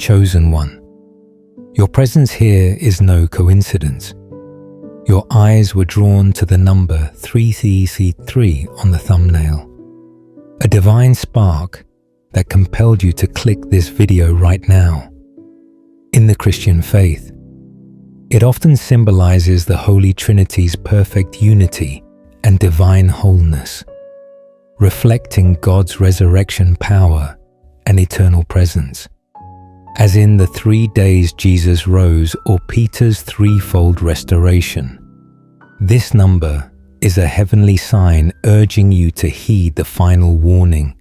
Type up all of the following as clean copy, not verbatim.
chosen one. Your presence here is no coincidence. Your eyes were drawn to the number 333 on the thumbnail, a divine spark that compelled you to click this video right now. In the Christian faith, it often symbolizes the Holy Trinity's perfect unity and divine wholeness, reflecting God's resurrection power and eternal presence, as in the 3 days Jesus rose or Peter's threefold restoration. This number is a heavenly sign urging you to heed the final warning,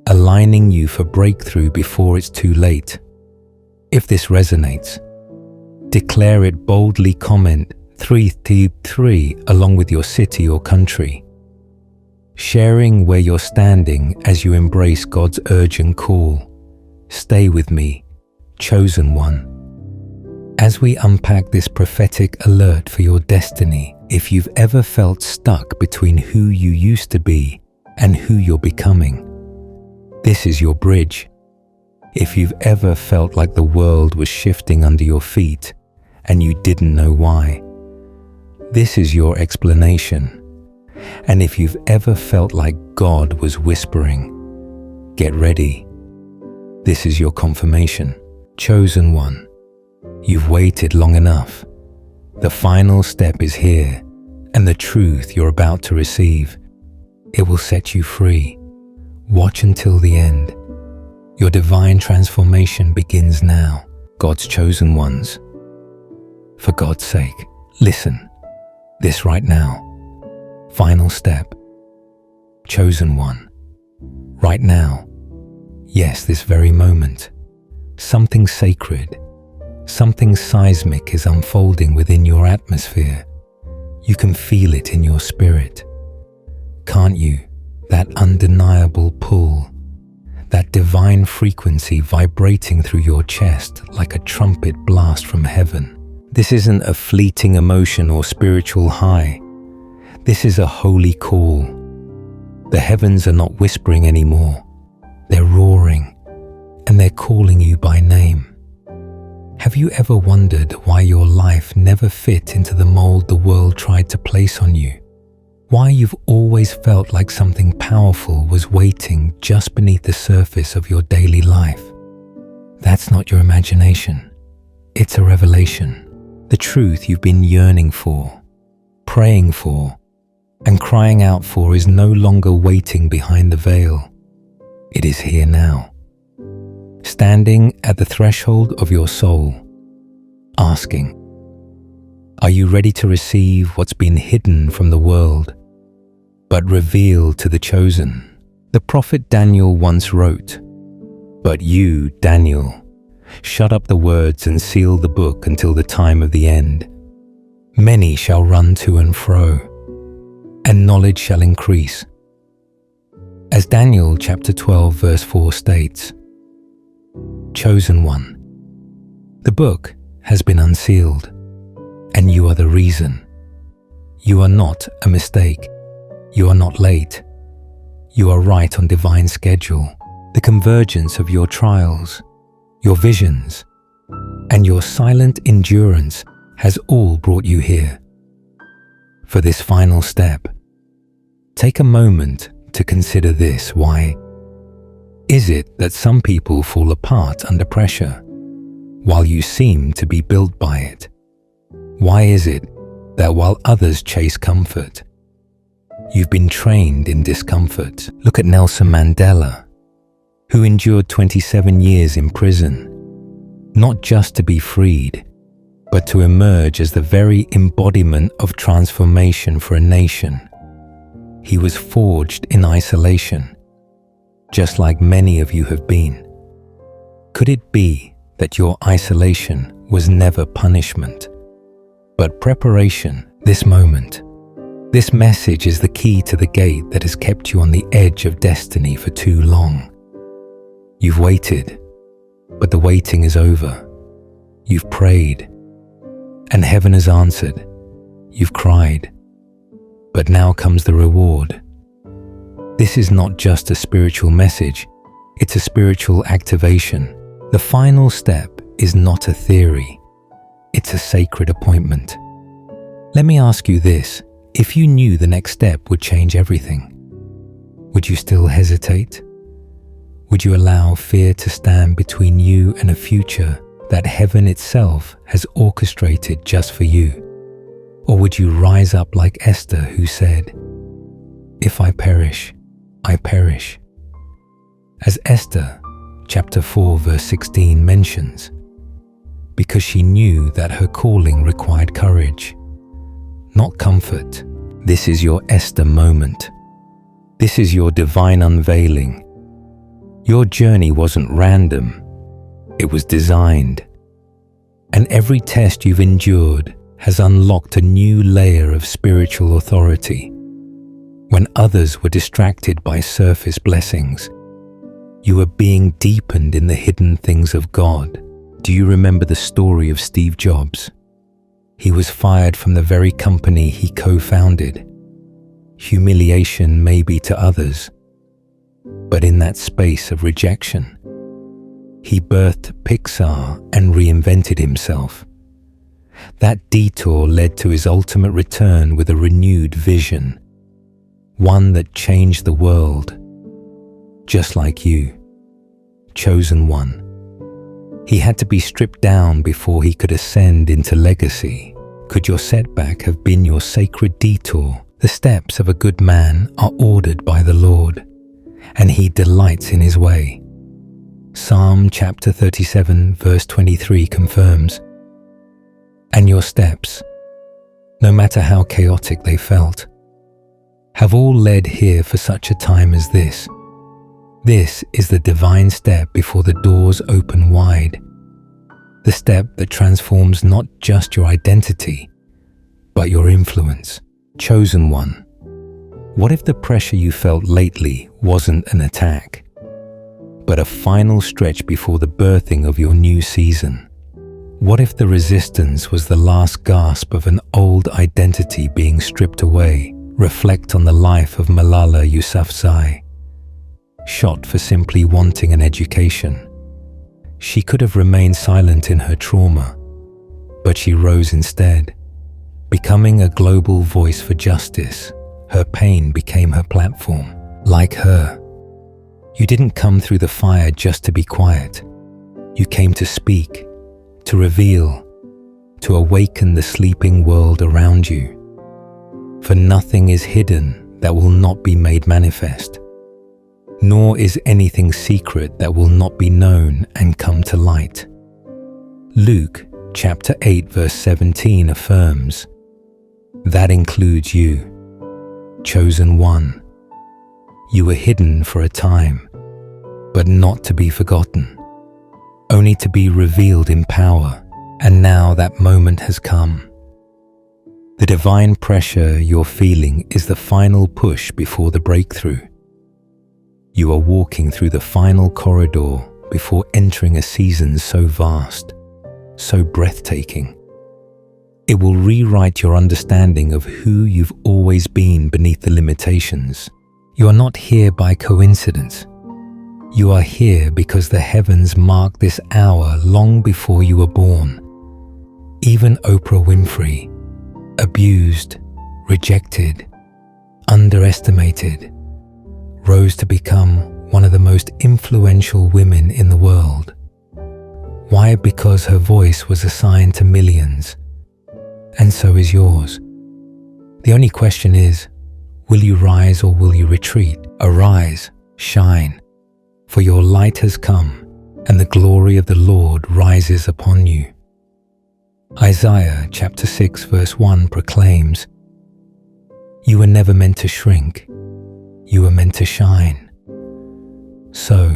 aligning you for breakthrough before it's too late. If this resonates, declare it boldly. Comment 333 along with your city or country, sharing where you're standing as you embrace God's urgent call. Stay with me, chosen one, as we unpack this prophetic alert for your destiny. If you've ever felt stuck between who you used to be and who you're becoming, this is your bridge. If you've ever felt like the world was shifting under your feet and you didn't know why, this is your explanation. And if you've ever felt like God was whispering, get ready. This is your confirmation. Chosen one, you've waited long enough. The final step is here, and the truth you're about to receive, it will set you free. Watch until the end. Your divine transformation begins now. God's chosen ones, for God's sake, listen. This right now. Final step. Chosen one. Right now. Yes, this very moment. Something sacred, something seismic is unfolding within your atmosphere. You can feel it in your spirit. Can't you? That undeniable pull, that divine frequency vibrating through your chest like a trumpet blast from heaven. This isn't a fleeting emotion or spiritual high. This is a holy call. The heavens are not whispering anymore. They're roaring, and they're calling you by name. Have you ever wondered why your life never fit into the mold the world tried to place on you? Why you've always felt like something powerful was waiting just beneath the surface of your daily life? That's not your imagination. It's a revelation. The truth you've been yearning for, praying for, and crying out for is no longer waiting behind the veil. It is here now, standing at the threshold of your soul, asking, are you ready to receive what's been hidden from the world, but revealed to the chosen? The prophet Daniel once wrote, but you, Daniel, shut up the words and seal the book until the time of the end. Many shall run to and fro, and knowledge shall increase. As Daniel chapter 12 verse 4 states, chosen one, the book has been unsealed, and you are the reason. You are not a mistake. You are not late. You are right on divine schedule. The convergence of your trials, your visions, and your silent endurance has all brought you here. For this final step, take a moment to consider this. Why is it that some people fall apart under pressure, while you seem to be built by it? Why is it that while others chase comfort, you've been trained in discomfort? Look at Nelson Mandela, who endured 27 years in prison, not just to be freed, but to emerge as the very embodiment of transformation for a nation. He was forged in isolation, just like many of you have been. Could it be that your isolation was never punishment, but preparation? This moment, this message is the key to the gate that has kept you on the edge of destiny for too long. You've waited, but the waiting is over. You've prayed, and heaven has answered. You've cried, but now comes the reward. This is not just a spiritual message, it's a spiritual activation. The final step is not a theory. It's a sacred appointment. Let me ask you this. If you knew the next step would change everything, would you still hesitate? Would you allow fear to stand between you and a future that heaven itself has orchestrated just for you? Or would you rise up like Esther, who said, "If I perish, I perish"? As Esther chapter 4 verse 16 mentions, because she knew that her calling required courage, not comfort. This is your Esther moment. This is your divine unveiling. Your journey wasn't random. It was designed. And every test you've endured has unlocked a new layer of spiritual authority. When others were distracted by surface blessings, you were being deepened in the hidden things of God. Do you remember the story of Steve Jobs? He was fired from the very company he co-founded. Humiliation maybe to others, but in that space of rejection, he birthed Pixar and reinvented himself. That detour led to his ultimate return with a renewed vision, one that changed the world, just like you, chosen one. He had to be stripped down before he could ascend into legacy. Could your setback have been your sacred detour? The steps of a good man are ordered by the Lord, and he delights in his way. Psalm chapter 37 verse 23 confirms, "And your steps, no matter how chaotic they felt, have all led here for such a time as this." This is the divine step before the doors open wide. The step that transforms not just your identity, but your influence. Chosen one. What if the pressure you felt lately wasn't an attack, but a final stretch before the birthing of your new season? What if the resistance was the last gasp of an old identity being stripped away? Reflect on the life of Malala Yousafzai, shot for simply wanting an education. She could have remained silent in her trauma, but she rose instead, becoming a global voice for justice. Her pain became her platform. Like her, you didn't come through the fire just to be quiet. You came to speak, to reveal, to awaken the sleeping world around you. For nothing is hidden that will not be made manifest, nor is anything secret that will not be known and come to light. Luke chapter 8 verse 17 affirms, that includes you, chosen one. You were hidden for a time, but not to be forgotten, only to be revealed in power. And now that moment has come. The divine pressure you're feeling is the final push before the breakthrough. You are walking through the final corridor before entering a season so vast, so breathtaking. It will rewrite your understanding of who you've always been beneath the limitations. You are not here by coincidence. You are here because the heavens marked this hour long before you were born. Even Oprah Winfrey, abused, rejected, underestimated, rose to become one of the most influential women in the world. Why? Because her voice was assigned to millions, and so is yours. The only question is, will you rise or will you retreat? Arise, shine, for your light has come, and the glory of the Lord rises upon you. Isaiah chapter 6 verse 1 proclaims, "You were never meant to shrink, you were meant to shine." So,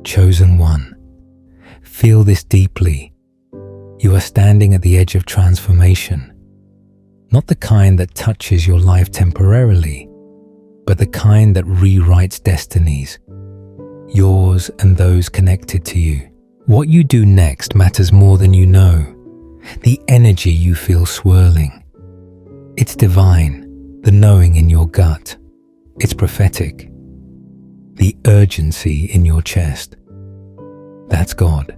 chosen one, feel this deeply. You are standing at the edge of transformation, not the kind that touches your life temporarily, but the kind that rewrites destinies, yours and those connected to you. What you do next matters more than you know. The energy you feel swirling, it's divine. The knowing in your gut, it's prophetic. The urgency in your chest, that's God.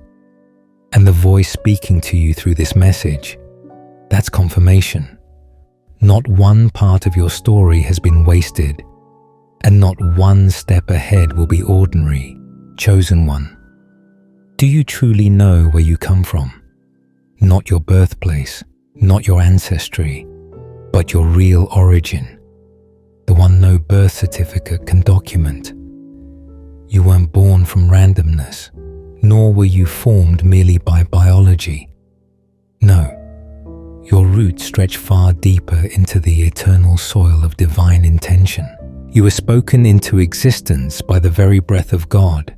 And the voice speaking to you through this message, that's confirmation. Not one part of your story has been wasted, and not one step ahead will be ordinary, chosen one. Do you truly know where you come from? Not your birthplace, not your ancestry, but your real origin, the one no birth certificate can document. You weren't born from randomness, nor were you formed merely by biology. No, your roots stretch far deeper into the eternal soil of divine intention. You were spoken into existence by the very breath of God.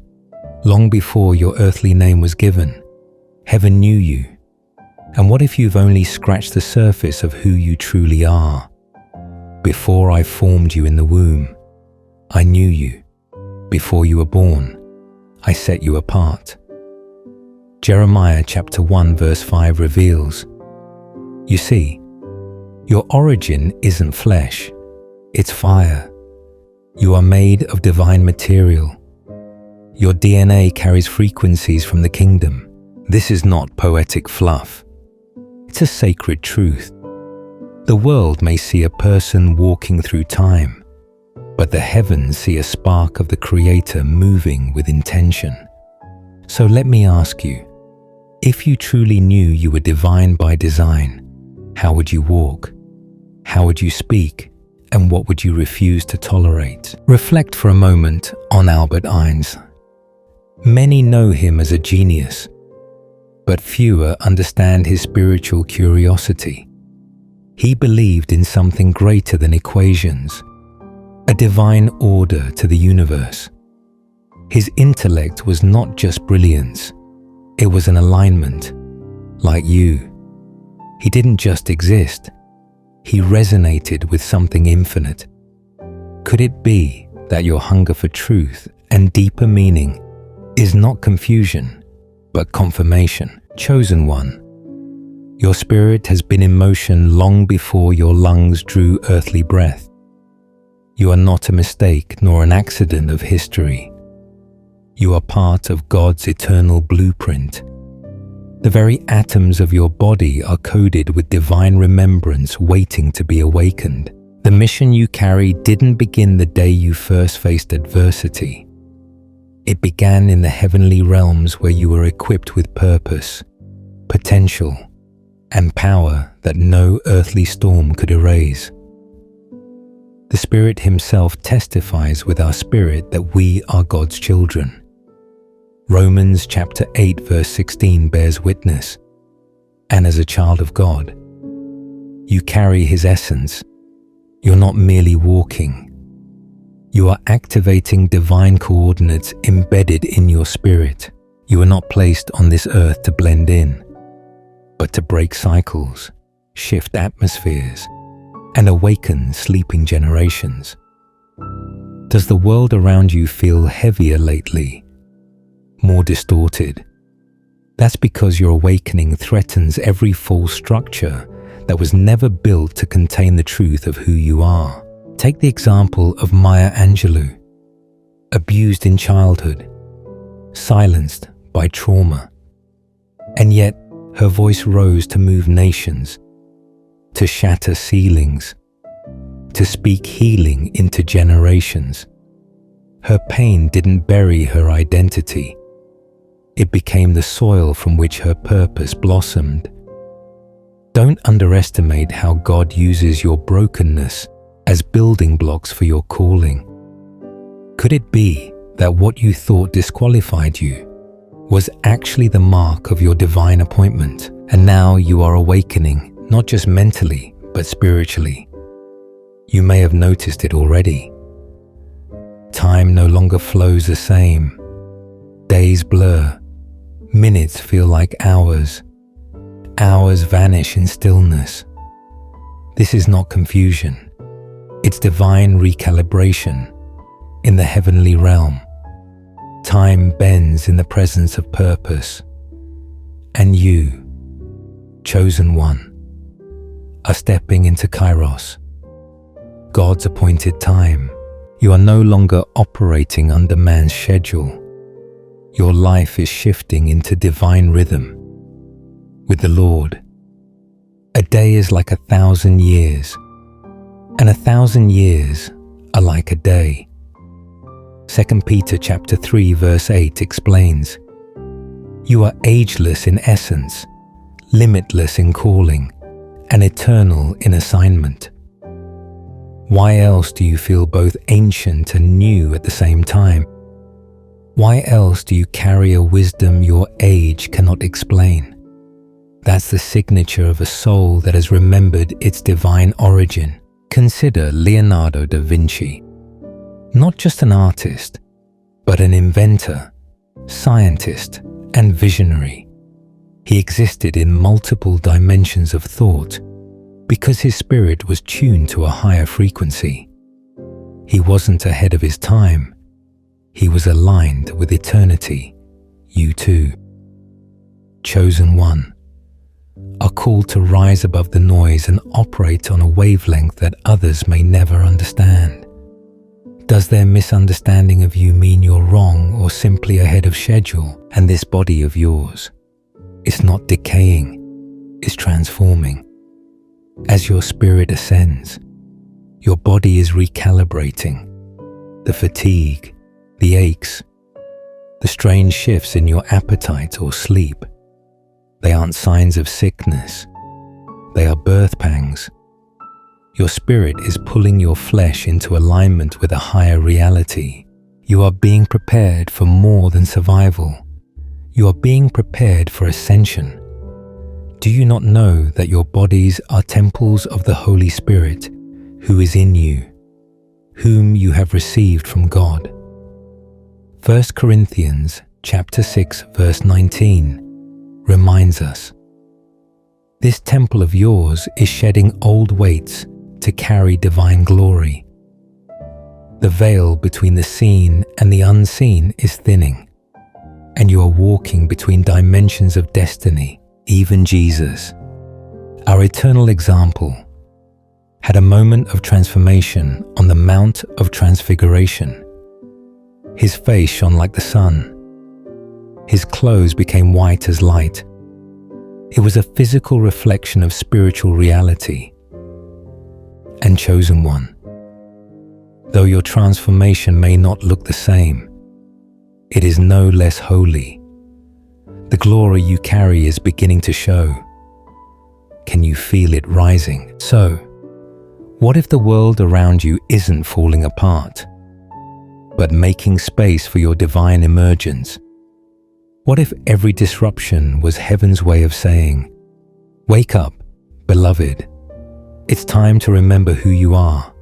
Long before your earthly name was given, heaven knew you. And what if you've only scratched the surface of who you truly are? Before I formed you in the womb, I knew you. Before you were born, I set you apart. Jeremiah chapter 1 verse 5 reveals, you see, your origin isn't flesh, it's fire. You are made of divine material. Your DNA carries frequencies from the kingdom. This is not poetic fluff. It's a sacred truth. The world may see a person walking through time, but the heavens see a spark of the Creator moving with intention. So let me ask you, if you truly knew you were divine by design, how would you walk? How would you speak? And what would you refuse to tolerate? Reflect for a moment on Albert Einstein. Many know him as a genius, but fewer understand his spiritual curiosity. He believed in something greater than equations, a divine order to the universe. His intellect was not just brilliance, it was an alignment, like you. He didn't just exist, he resonated with something infinite. Could it be that your hunger for truth and deeper meaning is not confusion, but confirmation? Chosen one. Your spirit has been in motion long before your lungs drew earthly breath. You are not a mistake nor an accident of history. You are part of God's eternal blueprint. The very atoms of your body are coded with divine remembrance waiting to be awakened. The mission you carry didn't begin the day you first faced adversity. It began in the heavenly realms where you were equipped with purpose, potential, and power that no earthly storm could erase. The Spirit Himself testifies with our spirit that we are God's children. Romans chapter 8 verse 16 bears witness. And as a child of God, you carry His essence. You're not merely walking. You are activating divine coordinates embedded in your spirit. You are not placed on this earth to blend in, but to break cycles, shift atmospheres, and awaken sleeping generations. Does the world around you feel heavier lately? More distorted? That's because your awakening threatens every false structure that was never built to contain the truth of who you are. Take the example of Maya Angelou, abused in childhood, silenced by trauma, and yet her voice rose to move nations, to shatter ceilings, to speak healing into generations. Her pain didn't bury her identity. It became the soil from which her purpose blossomed. Don't underestimate how God uses your brokenness as building blocks for your calling. Could it be that what you thought disqualified you was actually the mark of your divine appointment, and now you are awakening, not just mentally, but spiritually? You may have noticed it already. Time no longer flows the same. Days blur. Minutes feel like hours. Hours vanish in stillness. This is not confusion. It's divine recalibration in the heavenly realm. Time bends in the presence of purpose. And you, chosen one, are stepping into Kairos, God's appointed time. You are no longer operating under man's schedule. Your life is shifting into divine rhythm with the Lord. A day is like 1,000 years, and 1,000 years are like a day. 2 Peter chapter 3 verse 8 explains, "You are ageless in essence, limitless in calling, and eternal in assignment." Why else do you feel both ancient and new at the same time? Why else do you carry a wisdom your age cannot explain? That's the signature of a soul that has remembered its divine origin. Consider Leonardo da Vinci. Not just an artist, but an inventor, scientist, and visionary. He existed in multiple dimensions of thought because his spirit was tuned to a higher frequency. He wasn't ahead of his time. He was aligned with eternity. You too. Chosen one are called to rise above the noise and operate on a wavelength that others may never understand. Does their misunderstanding of you mean you're wrong or simply ahead of schedule? And this body of yours is not decaying, it's transforming. As your spirit ascends, your body is recalibrating. The fatigue, the aches, the strange shifts in your appetite or sleep, they aren't signs of sickness, they are birth pangs. Your spirit is pulling your flesh into alignment with a higher reality. You are being prepared for more than survival. You are being prepared for ascension. Do you not know that your bodies are temples of the Holy Spirit, who is in you, whom you have received from God? 1 Corinthians chapter 6 verse 19 reminds us, "This temple of yours is shedding old weights to carry divine glory." The veil between the seen and the unseen is thinning, and you are walking between dimensions of destiny. Even Jesus, our eternal example, had a moment of transformation on the Mount of Transfiguration. His face shone like the sun. His clothes became white as light. It was a physical reflection of spiritual reality. And chosen one, though your transformation may not look the same, it is no less holy. The glory you carry is beginning to show. Can you feel it rising? So, what if the world around you isn't falling apart, but making space for your divine emergence? What if every disruption was heaven's way of saying, "Wake up, beloved. It's time to remember who you are."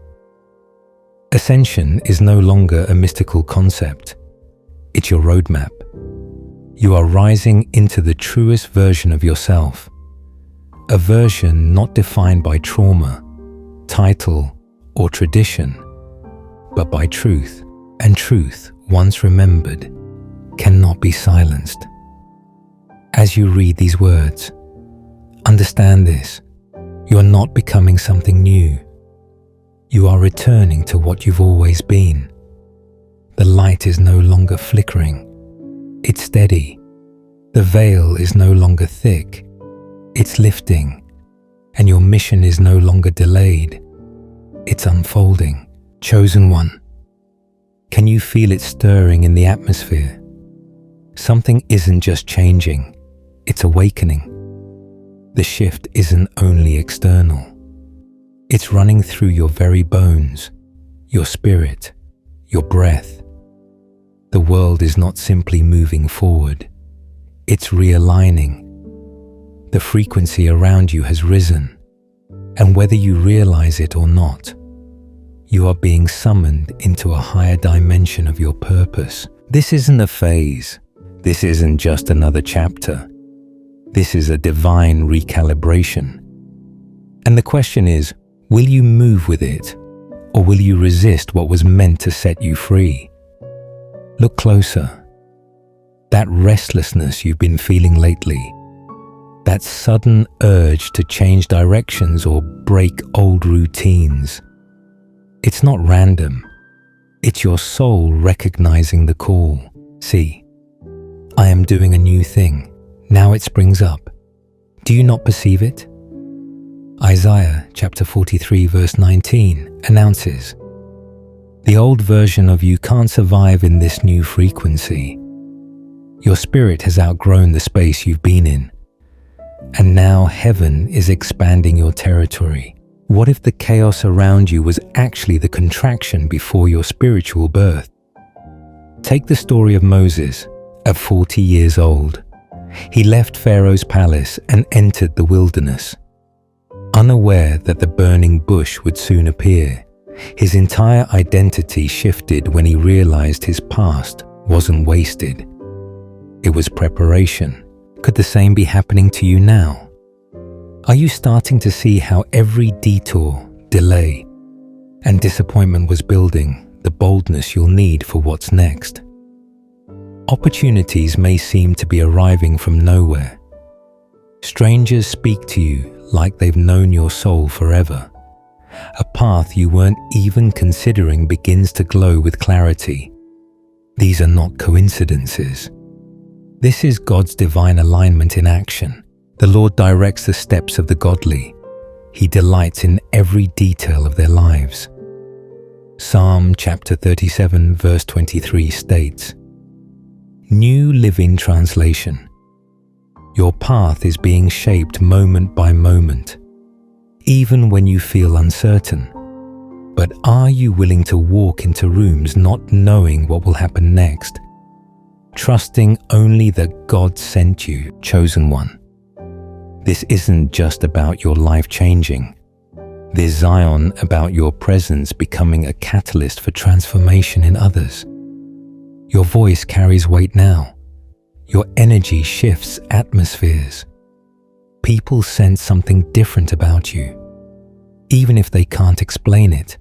Ascension is no longer a mystical concept. It's your roadmap. You are rising into the truest version of yourself, a version not defined by trauma, title, or tradition, but by truth. And truth, once remembered, cannot be silenced. As you read these words, understand this: you are not becoming something new. You are returning to what you've always been. The light is no longer flickering, it's steady. The veil is no longer thick, it's lifting. And your mission is no longer delayed, it's unfolding. Chosen one, can you feel it stirring in the atmosphere? Something isn't just changing, it's awakening. The shift isn't only external. It's running through your very bones, your spirit, your breath. The world is not simply moving forward, it's realigning. The frequency around you has risen, and whether you realize it or not, you are being summoned into a higher dimension of your purpose. This isn't a phase. This isn't just another chapter. This is a divine recalibration. And the question is, will you move with it, or will you resist what was meant to set you free? Look closer. That restlessness you've been feeling lately, that sudden urge to change directions or break old routines, it's not random. It's your soul recognizing the call. See, I am doing a new thing. Now it springs up. Do you not perceive it? Isaiah chapter 43 verse 19 announces, "The old version of you can't survive in this new frequency. Your spirit has outgrown the space you've been in. And now heaven is expanding your territory. What if the chaos around you was actually the contraction before your spiritual birth?" Take the story of Moses at 40 years old. He left Pharaoh's palace and entered the wilderness. Unaware that the burning bush would soon appear, his entire identity shifted when he realized his past wasn't wasted. It was preparation. Could the same be happening to you now? Are you starting to see how every detour, delay, and disappointment was building the boldness you'll need for what's next? Opportunities may seem to be arriving from nowhere. Strangers speak to you like they've known your soul forever. A path you weren't even considering begins to glow with clarity. These are not coincidences. This is God's divine alignment in action. The Lord directs the steps of the godly. He delights in every detail of their lives. Psalm chapter 37 verse 23 states, New Living Translation, "Your path is being shaped moment by moment, even when you feel uncertain. But are you willing to walk into rooms not knowing what will happen next? Trusting only that God sent you, chosen one. This isn't just about your life changing. There's Zion about your presence becoming a catalyst for transformation in others. Your voice carries weight now. Your energy shifts atmospheres. People sense something different about you, even if they can't explain it.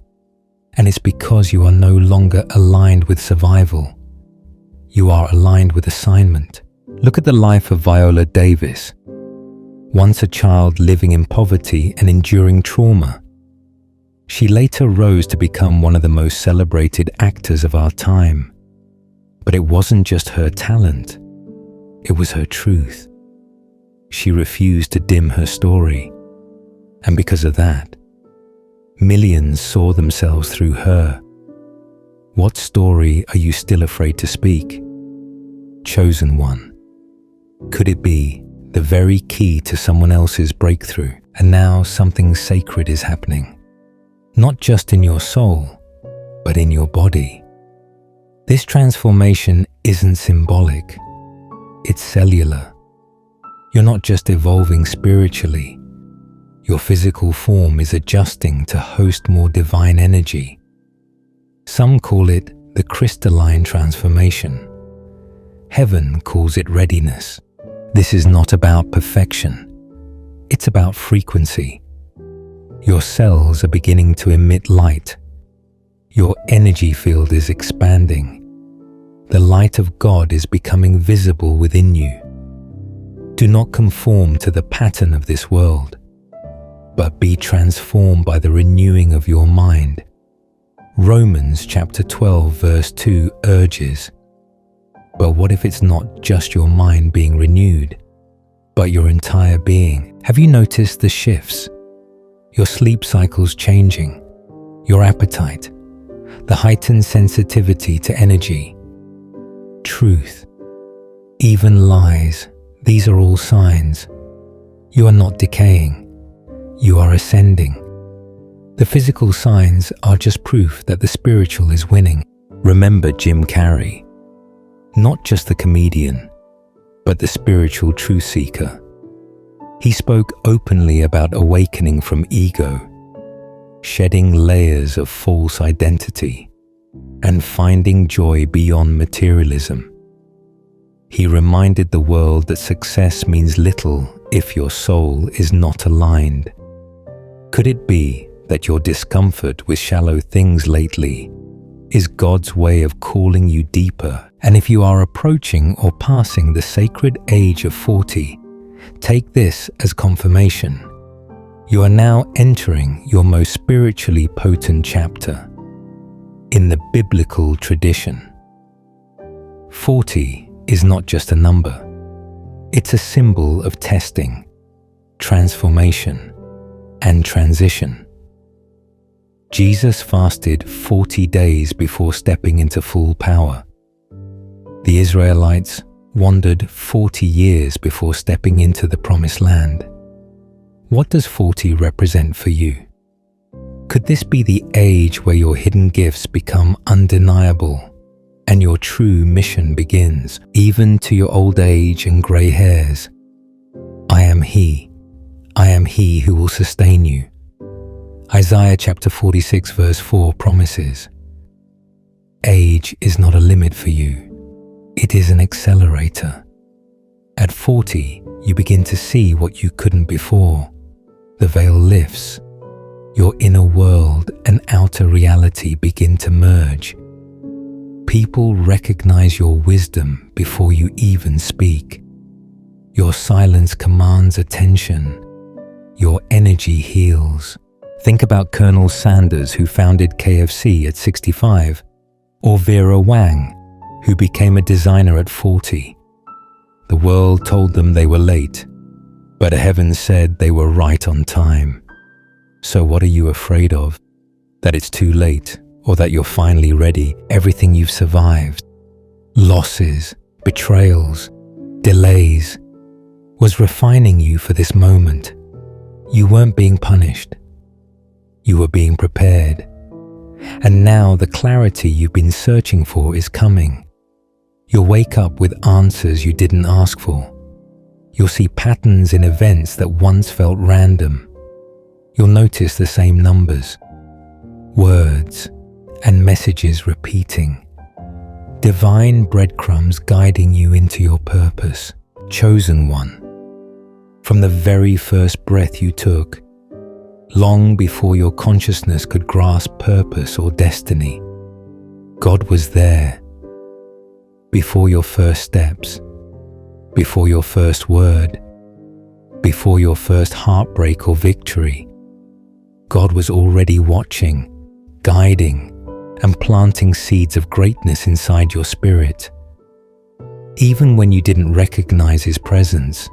And it's because you are no longer aligned with survival. You are aligned with assignment. Look at the life of Viola Davis. Once a child living in poverty and enduring trauma, she later rose to become one of the most celebrated actors of our time. But it wasn't just her talent, it was her truth. She refused to dim her story, and because of that, millions saw themselves through her. What story are you still afraid to speak? Chosen one. Could it be the very key to someone else's breakthrough? And now something sacred is happening, not just in your soul, but in your body. This transformation isn't symbolic, it's cellular. You're not just evolving spiritually, your physical form is adjusting to host more divine energy. Some call it the crystalline transformation. Heaven calls it readiness. This is not about perfection. It's about frequency. Your cells are beginning to emit light. Your energy field is expanding. The light of God is becoming visible within you. Do not conform to the pattern of this world, but be transformed by the renewing of your mind. Romans chapter 12 verse 2 urges, but what if it's not just your mind being renewed, but your entire being? Have you noticed the shifts? Your sleep cycles changing, your appetite, the heightened sensitivity to energy, truth, even lies. These are all signs. You are not decaying, you are ascending. The physical signs are just proof that the spiritual is winning. Remember Jim Carrey, not just the comedian, but the spiritual truth seeker. He spoke openly about awakening from ego, shedding layers of false identity, and finding joy beyond materialism. He reminded the world that success means little if your soul is not aligned. Could it be that your discomfort with shallow things lately is God's way of calling you deeper? And if you are approaching or passing the sacred age of 40, take this as confirmation. You are now entering your most spiritually potent chapter in the biblical tradition. 40 is not just a number. It's a symbol of testing, transformation, and transition. Jesus fasted 40 days before stepping into full power. The Israelites wandered 40 years before stepping into the promised land. What does 40 represent for you? Could this be the age where your hidden gifts become undeniable and your true mission begins, even to your old age and grey hairs? I am He who will sustain you. Isaiah chapter 46 verse 4 promises, age is not a limit for you, it is an accelerator. At 40, you begin to see what you couldn't before. The veil lifts. Your inner world and outer reality begin to merge. People recognize your wisdom before you even speak. Your silence commands attention. Your energy heals. Think about Colonel Sanders, who founded KFC at 65, or Vera Wang, who became a designer at 40. The world told them they were late, but heaven said they were right on time. So what are you afraid of? That it's too late, or that you're finally ready? Everything you've survived, losses, betrayals, delays, was refining you for this moment. You weren't being punished. You were being prepared. And now the clarity you've been searching for is coming. You'll wake up with answers you didn't ask for. You'll see patterns in events that once felt random. You'll notice the same numbers, words, and messages repeating. Divine breadcrumbs guiding you into your purpose, chosen one. From the very first breath you took, long before your consciousness could grasp purpose or destiny, God was there. Before your first steps, before your first word, before your first heartbreak or victory, God was already watching, guiding, and planting seeds of greatness inside your spirit. Even when you didn't recognize His presence,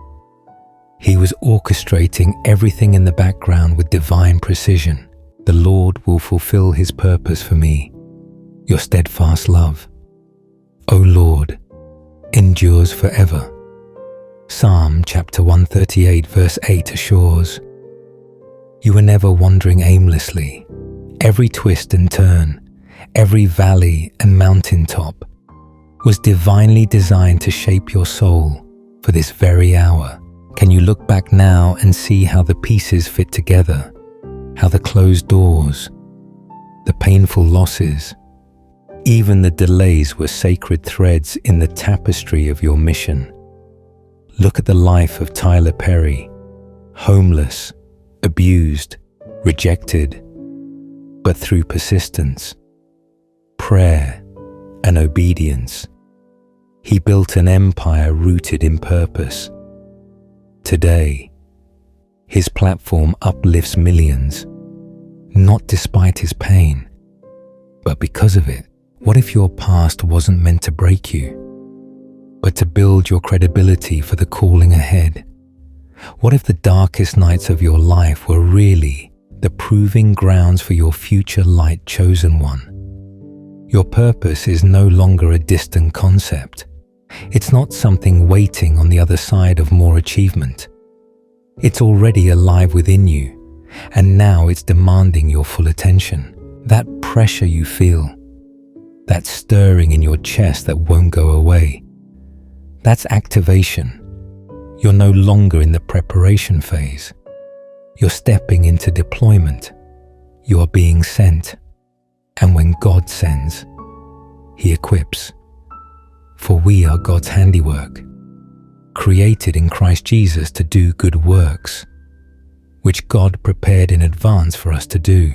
He was orchestrating everything in the background with divine precision. The Lord will fulfill His purpose for me, your steadfast love, O Lord, endures forever. Psalm chapter 138 verse 8 assures, you were never wandering aimlessly. Every twist and turn, every valley and mountaintop was divinely designed to shape your soul for this very hour. Can you look back now and see how the pieces fit together? How the closed doors, the painful losses, even the delays were sacred threads in the tapestry of your mission. Look at the life of Tyler Perry, homeless, abused, rejected, but through persistence, prayer, and obedience, he built an empire rooted in purpose. Today, his platform uplifts millions, not despite his pain, but because of it. What if your past wasn't meant to break you, but to build your credibility for the calling ahead? What if the darkest nights of your life were really the proving grounds for your future light chosen one? Your purpose is no longer a distant concept. It's not something waiting on the other side of more achievement. It's already alive within you, and now it's demanding your full attention. That pressure you feel, that stirring in your chest that won't go away, that's activation. You're no longer in the preparation phase. You're stepping into deployment. You are being sent. And when God sends, He equips. For we are God's handiwork, created in Christ Jesus to do good works, which God prepared in advance for us to do.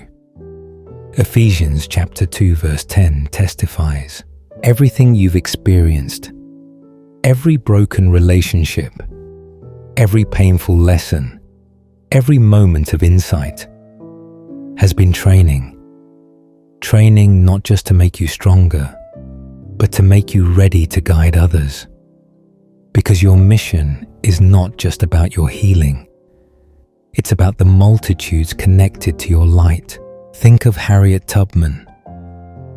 Ephesians chapter 2 verse 10 testifies, everything you've experienced, every broken relationship, every painful lesson, every moment of insight has been training. Training not just to make you stronger, but to make you ready to guide others. Because your mission is not just about your healing. It's about the multitudes connected to your light. Think of Harriet Tubman.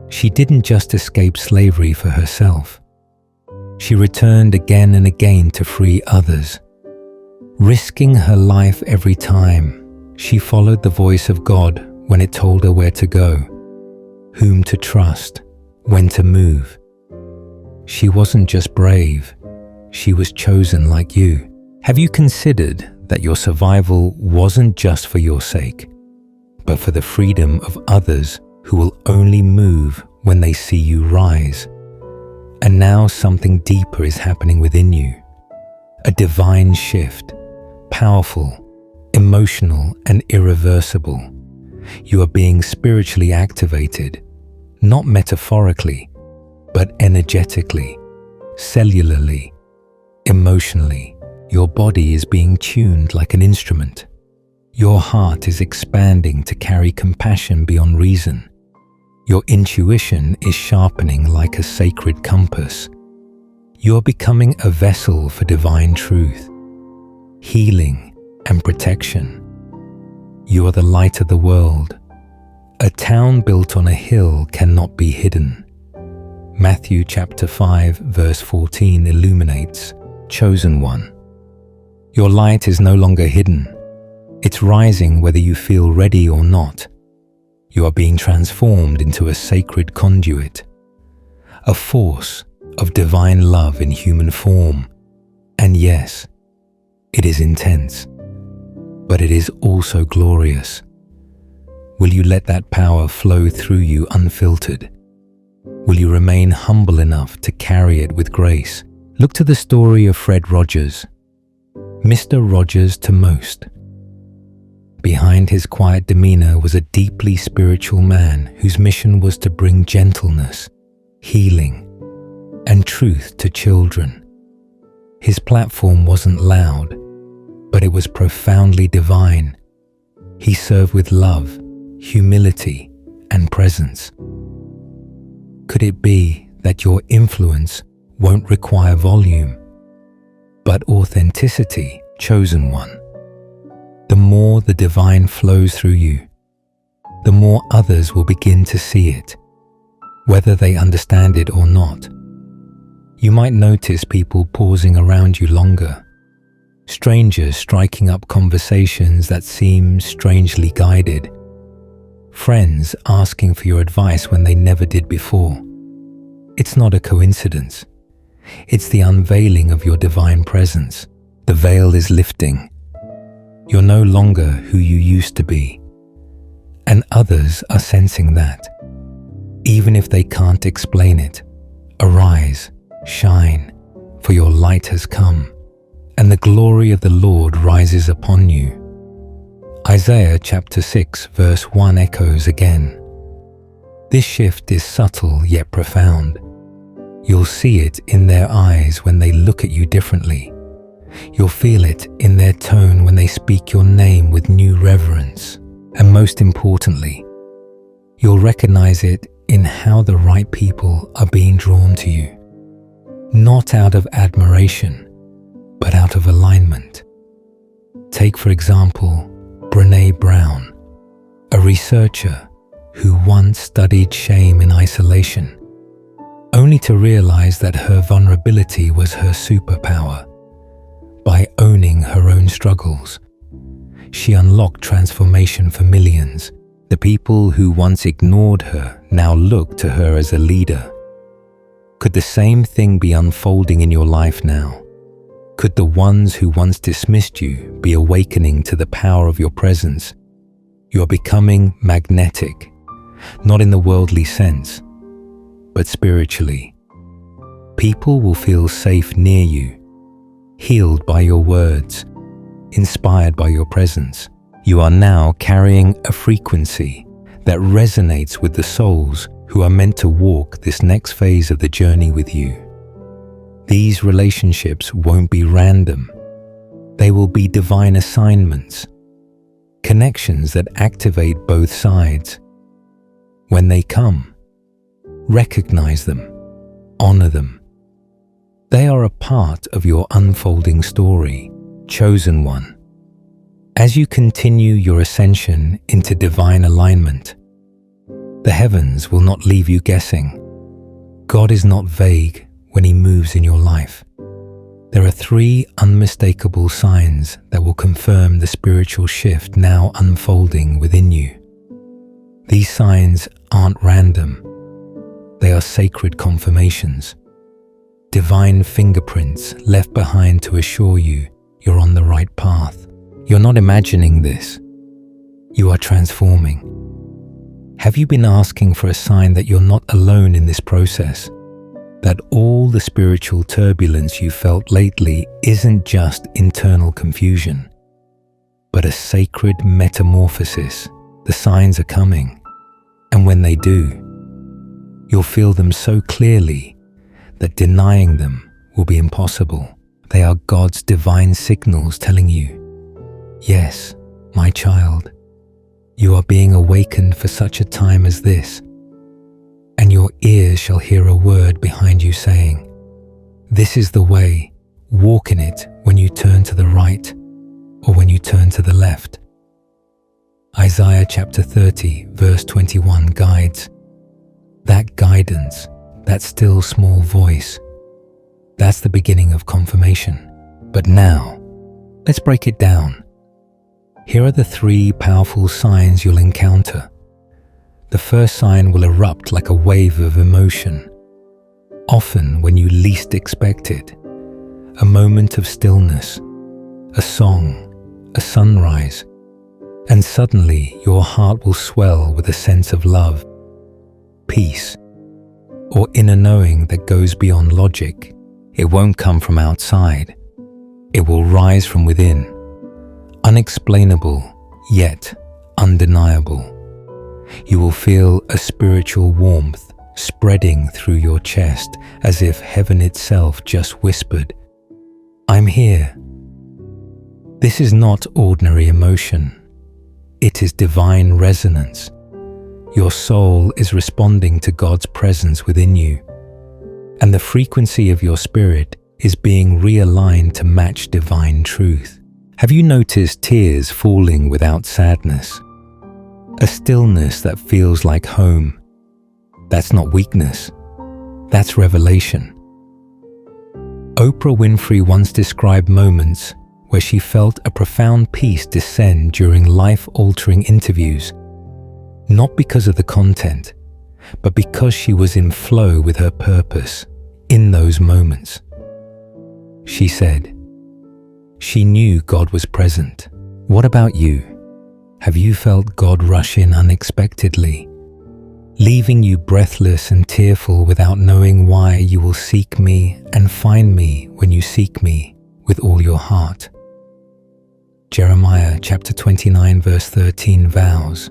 She didn't just escape slavery for herself. She returned again and again to free others. Risking her life every time, she followed the voice of God when it told her where to go, whom to trust, when to move. She wasn't just brave, she was chosen like you. Have you considered that your survival wasn't just for your sake, but for the freedom of others who will only move when they see you rise? And now something deeper is happening within you. A divine shift, powerful, emotional, and irreversible. You are being spiritually activated, not metaphorically, but energetically, cellularly, emotionally. Your body is being tuned like an instrument. Your heart is expanding to carry compassion beyond reason. Your intuition is sharpening like a sacred compass. You are becoming a vessel for divine truth, healing, and protection. You are the light of the world. A town built on a hill cannot be hidden. Matthew chapter 5 verse 14 illuminates, chosen one. Your light is no longer hidden. It's rising whether you feel ready or not. You are being transformed into a sacred conduit, a force of divine love in human form. And yes, it is intense, but it is also glorious. Will you let that power flow through you unfiltered? Will you remain humble enough to carry it with grace? Look to the story of Fred Rogers, Mr. Rogers to most. Behind his quiet demeanor was a deeply spiritual man whose mission was to bring gentleness, healing, and truth to children. His platform wasn't loud, but it was profoundly divine. He served with love, humility, and presence. Could it be that your influence won't require volume, but authenticity, chosen one? The more the divine flows through you, the more others will begin to see it, whether they understand it or not. You might notice people pausing around you longer, strangers striking up conversations that seem strangely guided, friends asking for your advice when they never did before. It's not a coincidence. It's the unveiling of your divine presence. The veil is lifting. You're no longer who you used to be, and others are sensing that. Even if they can't explain it, arise, shine, for your light has come, and the glory of the Lord rises upon you. Isaiah chapter 6 verse 1 echoes again. This shift is subtle yet profound. You'll see it in their eyes when they look at you differently. You'll feel it in their tone when they speak your name with new reverence. And most importantly, you'll recognize it in how the right people are being drawn to you. Not out of admiration, but out of alignment. Take, for example, Brené Brown, a researcher who once studied shame in isolation, only to realize that her vulnerability was her superpower. By owning her own struggles, she unlocked transformation for millions. The people who once ignored her now look to her as a leader. Could the same thing be unfolding in your life now? Could the ones who once dismissed you be awakening to the power of your presence? You are becoming magnetic, not in the worldly sense, but spiritually. People will feel safe near you, healed by your words, inspired by your presence. You are now carrying a frequency that resonates with the souls who are meant to walk this next phase of the journey with you. These relationships won't be random. They will be divine assignments, connections that activate both sides. When they come, recognize them, honor them, They are a part of your unfolding story, chosen one. As you continue your ascension into divine alignment, the heavens will not leave you guessing. God is not vague when He moves in your life. There are 3 unmistakable signs that will confirm the spiritual shift now unfolding within you. These signs aren't random. They are sacred confirmations, divine fingerprints left behind to assure you you're on the right path. You're not imagining this. You are transforming. Have you been asking for a sign that you're not alone in this process? That all the spiritual turbulence you felt lately isn't just internal confusion, but a sacred metamorphosis. The signs are coming, and when they do, you'll feel them so clearly that denying them will be impossible. They are God's divine signals telling you, yes, my child, you are being awakened for such a time as this. And your ears shall hear a word behind you saying, this is the way, walk in it when you turn to the right or when you turn to the left. Isaiah chapter 30 verse 21 guides. That guidance, that still small voice, that's the beginning of confirmation. But now, let's break it down. Here are the 3 powerful signs you'll encounter. The first sign will erupt like a wave of emotion, often when you least expect it. A moment of stillness, a song, a sunrise, and suddenly your heart will swell with a sense of love, peace, or inner knowing that goes beyond logic. It won't come from outside. It will rise from within, unexplainable yet undeniable. You will feel a spiritual warmth spreading through your chest as if heaven itself just whispered, I'm here. This is not ordinary emotion. It is divine resonance. Your soul is responding to God's presence within you, and the frequency of your spirit is being realigned to match divine truth. Have you noticed tears falling without sadness? A stillness that feels like home. That's not weakness. That's revelation. Oprah Winfrey once described moments where she felt a profound peace descend during life-altering interviews, not because of the content, but because she was in flow with her purpose in those moments. She said, she knew God was present. What about you? Have you felt God rush in unexpectedly, leaving you breathless and tearful without knowing why? You will seek me and find me when you seek me with all your heart. Jeremiah chapter 29 verse 13 vows,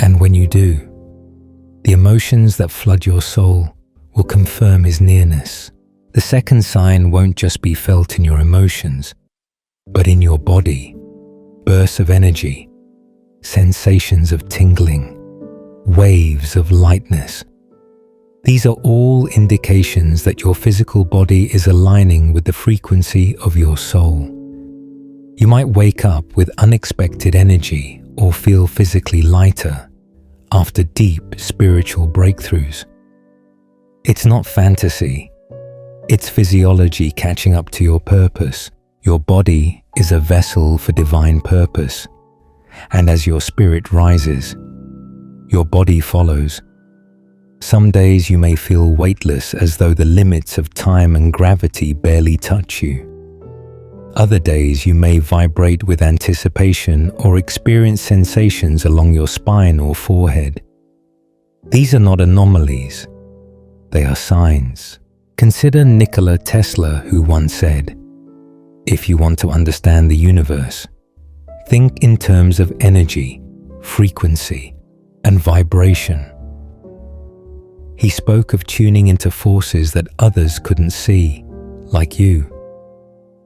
and when you do, the emotions that flood your soul will confirm His nearness. The second sign won't just be felt in your emotions, but in your body. Bursts of energy, sensations of tingling, waves of lightness. These are all indications that your physical body is aligning with the frequency of your soul. You might wake up with unexpected energy or feel physically lighter after deep spiritual breakthroughs. It's not fantasy. It's physiology catching up to your purpose. Your body is a vessel for divine purpose, and as your spirit rises, your body follows. Some days you may feel weightless as though the limits of time and gravity barely touch you. Other days you may vibrate with anticipation or experience sensations along your spine or forehead. These are not anomalies, they are signs. Consider Nikola Tesla, who once said, if you want to understand the universe, think in terms of energy, frequency, and vibration. He spoke of tuning into forces that others couldn't see, like you.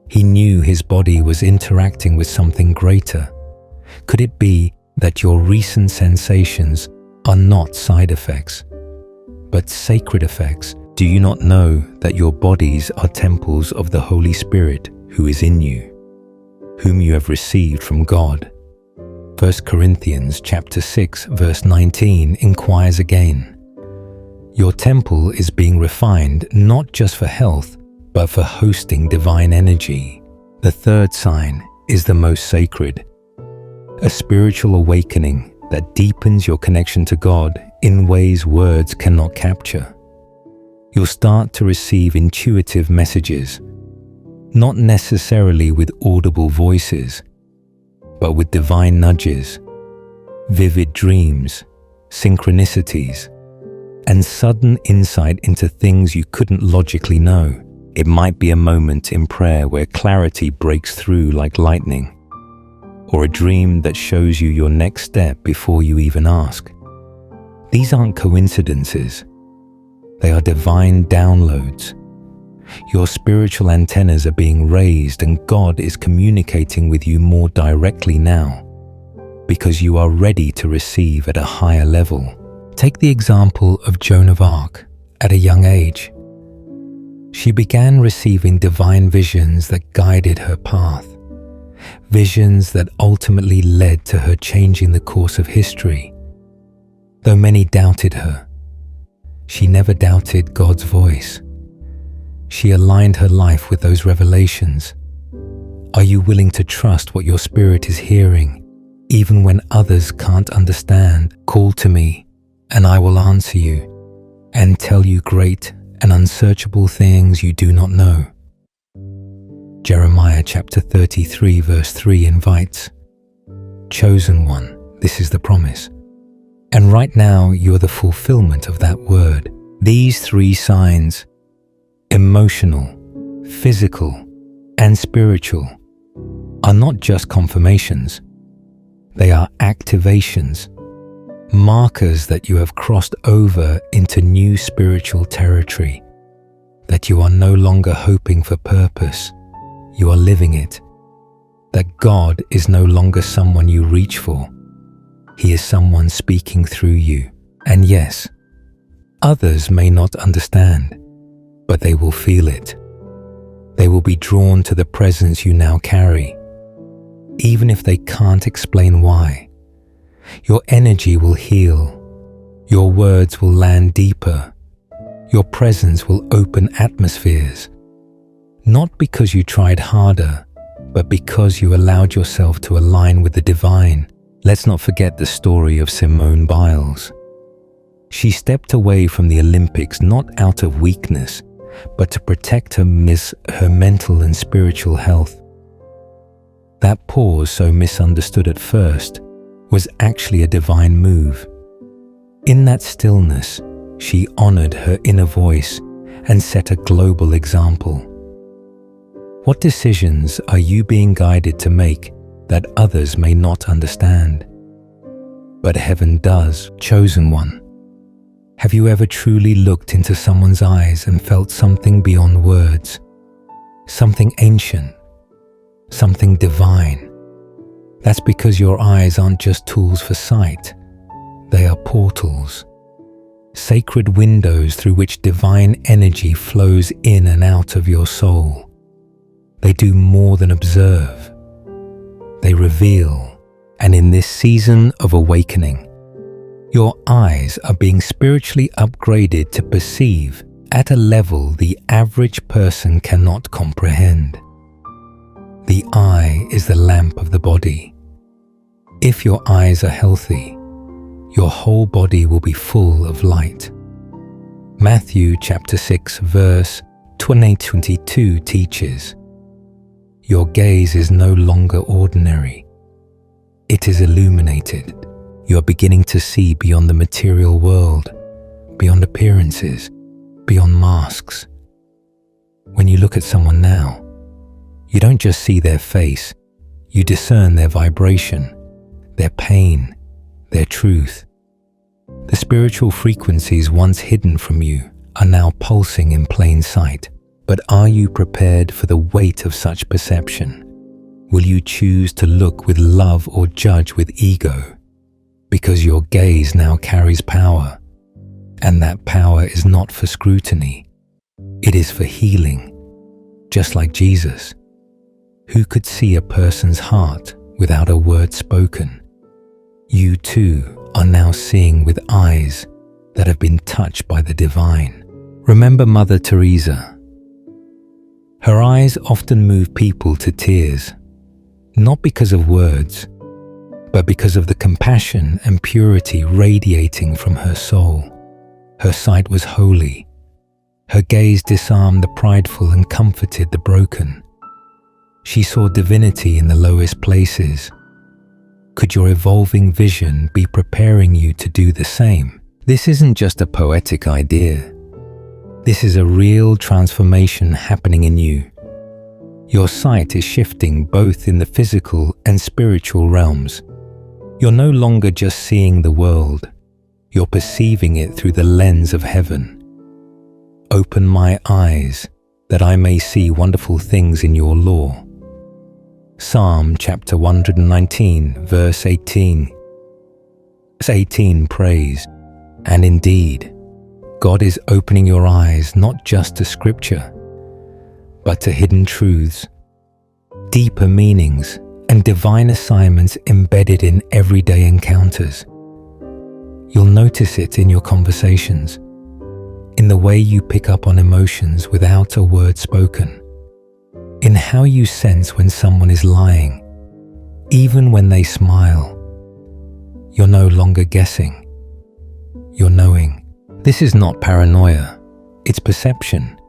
He knew his body was interacting with something greater. Could it be that your recent sensations are not side effects, but sacred effects Do you not know that your bodies are temples of the Holy Spirit who is in you, whom you have received from God? 1 Corinthians chapter 6 verse 19 inquires again. Your temple is being refined not just for health, but for hosting divine energy. The third sign is the most sacred, a spiritual awakening that deepens your connection to God in ways words cannot capture. You'll start to receive intuitive messages, not necessarily with audible voices, but with divine nudges, vivid dreams, synchronicities, and sudden insight into things you couldn't logically know. It might be a moment in prayer where clarity breaks through like lightning, or a dream that shows you your next step before you even ask. These aren't coincidences. They are divine downloads. Your spiritual antennas are being raised and God is communicating with you more directly now because you are ready to receive at a higher level. Take the example of Joan of Arc at a young age. She began receiving divine visions that guided her path, visions that ultimately led to her changing the course of history. Though many doubted her, she never doubted God's voice. She aligned her life with those revelations. Are you willing to trust what your spirit is hearing, even when others can't understand? Call to me, and I will answer you, and tell you great and unsearchable things you do not know. Jeremiah chapter 33 verse 3 invites, chosen one, this is the promise. And right now you are the fulfillment of that word. These three signs, emotional, physical, and spiritual, are not just confirmations. They are activations, markers that you have crossed over into new spiritual territory, that you are no longer hoping for purpose, you are living it, that God is no longer someone you reach for, He is someone speaking through you. And yes, others may not understand, but they will feel it. They will be drawn to the presence you now carry, even if they can't explain why. Your energy will heal. Your words will land deeper. Your presence will open atmospheres. Not because you tried harder, but because you allowed yourself to align with the divine. Let's not forget the story of Simone Biles. She stepped away from the Olympics not out of weakness, but to protect her mental and spiritual health. That pause, so misunderstood at first, was actually a divine move. In that stillness, she honored her inner voice and set a global example. What decisions are you being guided to make that others may not understand? But heaven does, chosen one. Have you ever truly looked into someone's eyes and felt something beyond words? Something ancient, something divine? That's because your eyes aren't just tools for sight. They are portals, sacred windows through which divine energy flows in and out of your soul. They do more than observe. They reveal. And in this season of awakening, your eyes are being spiritually upgraded to perceive at a level the average person cannot comprehend. The eye is the lamp of the body. If your eyes are healthy, your whole body will be full of light. Matthew chapter 6 verse 22 teaches, your gaze is no longer ordinary. It is illuminated. You are beginning to see beyond the material world, beyond appearances, beyond masks. When you look at someone now, you don't just see their face, you discern their vibration, their pain, their truth. The spiritual frequencies once hidden from you are now pulsing in plain sight. But are you prepared for the weight of such perception? Will you choose to look with love or judge with ego? Because your gaze now carries power, And that power is not for scrutiny. It is for healing, just like Jesus, who could see a person's heart without a word spoken. You too are now seeing with eyes that have been touched by the divine. Remember Mother Teresa. Her eyes often move people to tears, not because of words, but because of the compassion and purity radiating from her soul. Her sight was holy. Her gaze disarmed the prideful and comforted the broken. She saw divinity in the lowest places. Could your evolving vision be preparing you to do the same? This isn't just a poetic idea. This is a real transformation happening in you. Your sight is shifting both in the physical and spiritual realms. You're no longer just seeing the world. You're perceiving it through the lens of heaven. Open my eyes, that I may see wonderful things in your law. Psalm chapter 119, verse 18. Verse 18 prays, and indeed, God is opening your eyes not just to scripture, but to hidden truths, deeper meanings, and divine assignments embedded in everyday encounters. You'll notice it in your conversations, in the way you pick up on emotions without a word spoken, in how you sense when someone is lying, even when they smile. You're no longer guessing. You're knowing. This is not paranoia. It's perception.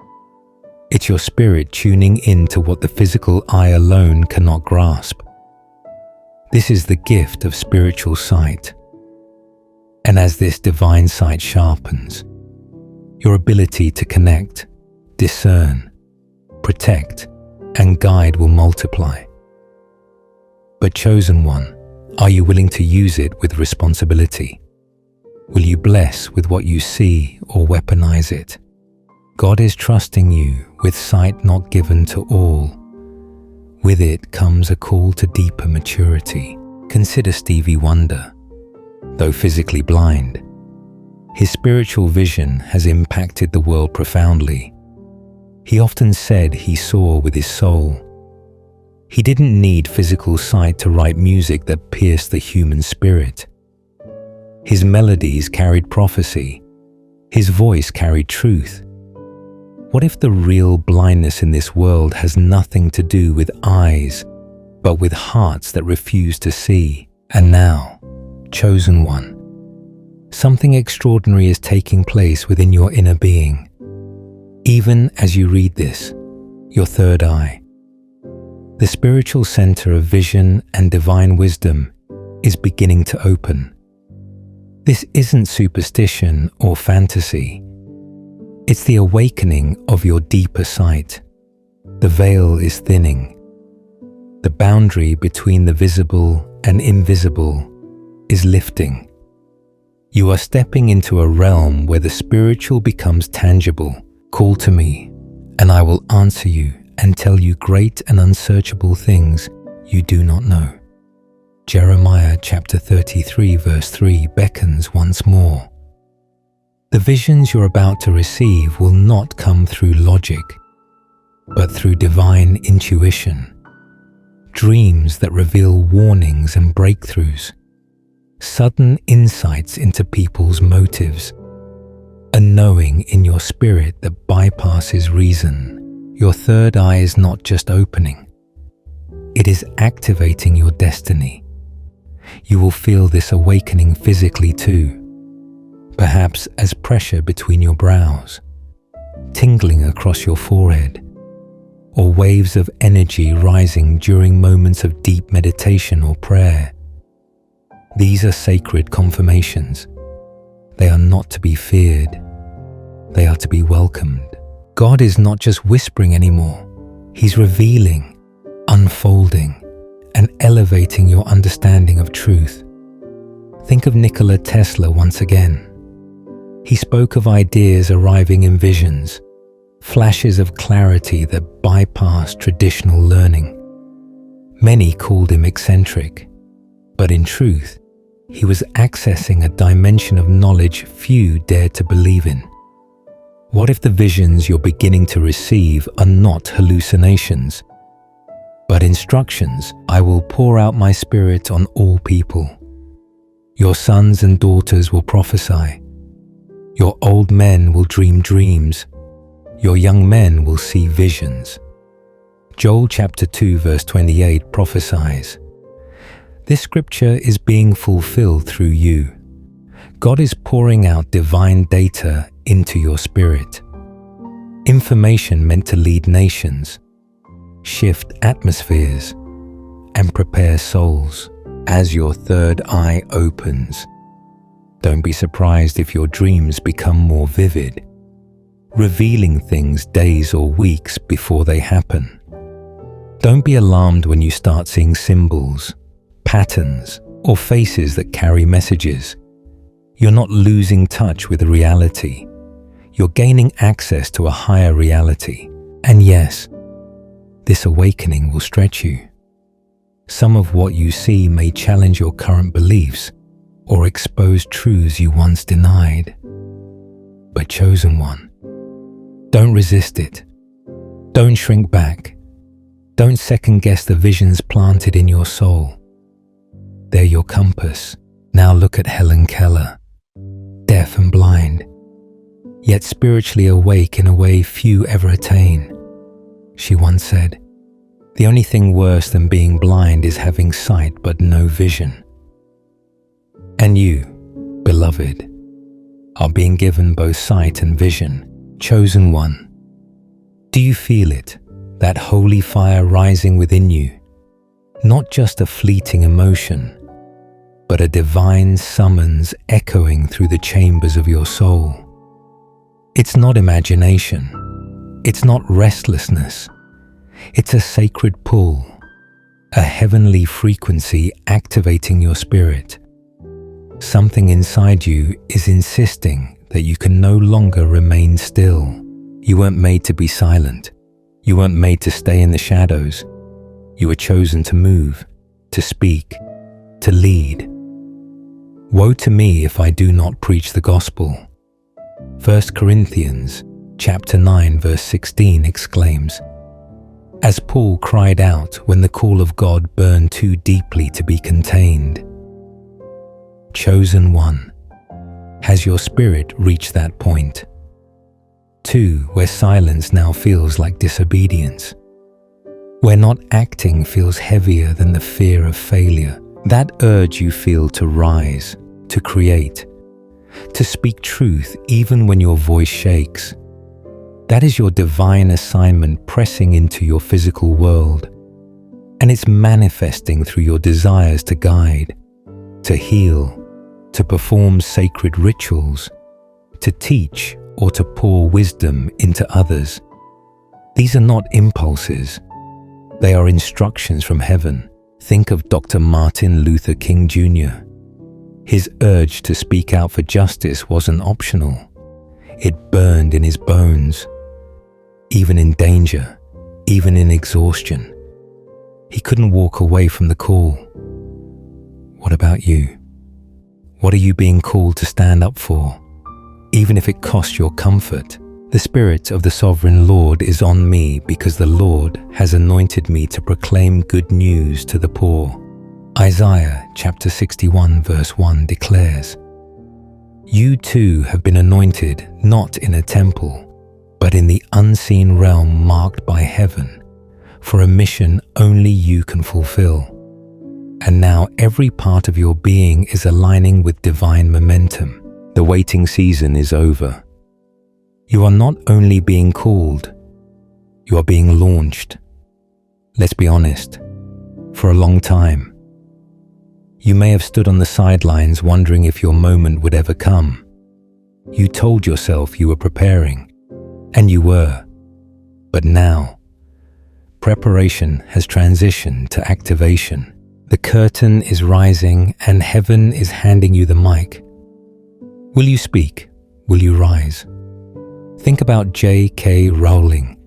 It's your spirit tuning in to what the physical eye alone cannot grasp. This is the gift of spiritual sight. And as this divine sight sharpens, your ability to connect, discern, protect, and guide will multiply. But chosen one, are you willing to use it with responsibility? Will you bless with what you see or weaponize it? God is trusting you with sight not given to all. With it comes a call to deeper maturity. Consider Stevie Wonder. Though physically blind, his spiritual vision has impacted the world profoundly. He often said he saw with his soul. He didn't need physical sight to write music that pierced the human spirit. His melodies carried prophecy. His voice carried truth. What if the real blindness in this world has nothing to do with eyes, but with hearts that refuse to see? And now, chosen one, something extraordinary is taking place within your inner being. Even as you read this, your third eye, the spiritual center of vision and divine wisdom, is beginning to open. This isn't superstition or fantasy. It's the awakening of your deeper sight. The veil is thinning. The boundary between the visible and invisible is lifting. You are stepping into a realm where the spiritual becomes tangible. Call to me, and I will answer you and tell you great and unsearchable things you do not know. Jeremiah chapter 33 verse 3 beckons once more. The visions you're about to receive will not come through logic, but through divine intuition. Dreams that reveal warnings and breakthroughs, sudden insights into people's motives, a knowing in your spirit that bypasses reason. Your third eye is not just opening, it is activating your destiny. You will feel this awakening physically too, perhaps as pressure between your brows, tingling across your forehead, or waves of energy rising during moments of deep meditation or prayer. These are sacred confirmations. They are not to be feared. They are to be welcomed. God is not just whispering anymore. He's revealing, unfolding, and elevating your understanding of truth. Think of Nikola Tesla once again. He spoke of ideas arriving in visions, flashes of clarity that bypassed traditional learning. Many called him eccentric, but in truth, He was accessing a dimension of knowledge few dared to believe in. What if the visions you're beginning to receive are not hallucinations, but instructions? I will pour out my Spirit on all people. Your sons and daughters will prophesy. Your old men will dream dreams. Your young men will see visions. Joel chapter 2 verse 28 prophesies. This scripture is being fulfilled through you. God is pouring out divine data into your spirit. Information meant to lead nations, shift atmospheres, and prepare souls as your third eye opens. Don't be surprised if your dreams become more vivid, revealing things days or weeks before they happen. Don't be alarmed when you start seeing symbols, patterns, or faces that carry messages. You're not losing touch with reality. You're gaining access to a higher reality. And yes, this awakening will stretch you. Some of what you see may challenge your current beliefs or expose truths you once denied. But chosen one, don't resist it. Don't shrink back. Don't second-guess the visions planted in your soul. They're your compass. Now look at Helen Keller, deaf and blind, yet spiritually awake in a way few ever attain. She once said, "The only thing worse than being blind is having sight but no vision." And you, beloved, are being given both sight and vision, chosen one. Do you feel it, that holy fire rising within you? Not just a fleeting emotion, but a divine summons echoing through the chambers of your soul. It's not imagination. It's not restlessness. It's a sacred pull, a heavenly frequency activating your spirit. Something inside you is insisting that you can no longer remain still. You weren't made to be silent. You weren't made to stay in the shadows. You were chosen to move, to speak, to lead. Woe to me if I do not preach the gospel. 1 Corinthians chapter 9 verse 16 exclaims, as Paul cried out when the call of God burned too deeply to be contained. Chosen one, has your spirit reached that point? 2, where silence now feels like disobedience, where not acting feels heavier than the fear of failure, that urge you feel to rise, to create, to speak truth even when your voice shakes. That is your divine assignment pressing into your physical world, and it's manifesting through your desires to guide, to heal, to perform sacred rituals, to teach or to pour wisdom into others. These are not impulses. They are instructions from heaven. Think of Dr. Martin Luther King Jr. His urge to speak out for justice wasn't optional. It burned in his bones. Even in danger, even in exhaustion, he couldn't walk away from the call. What about you? What are you being called to stand up for? Even if it costs your comfort, the Spirit of the Sovereign Lord is on me because the Lord has anointed me to proclaim good news to the poor. Isaiah chapter 61 verse 1 declares, you too have been anointed not in a temple, but in the unseen realm marked by heaven, for a mission only you can fulfill. And now every part of your being is aligning with divine momentum. The waiting season is over. You are not only being called, you are being launched. Let's be honest, for a long time, you may have stood on the sidelines wondering if your moment would ever come. You told yourself you were preparing, and you were. But now, preparation has transitioned to activation. The curtain is rising and heaven is handing you the mic. Will you speak? Will you rise? Think about J.K. Rowling,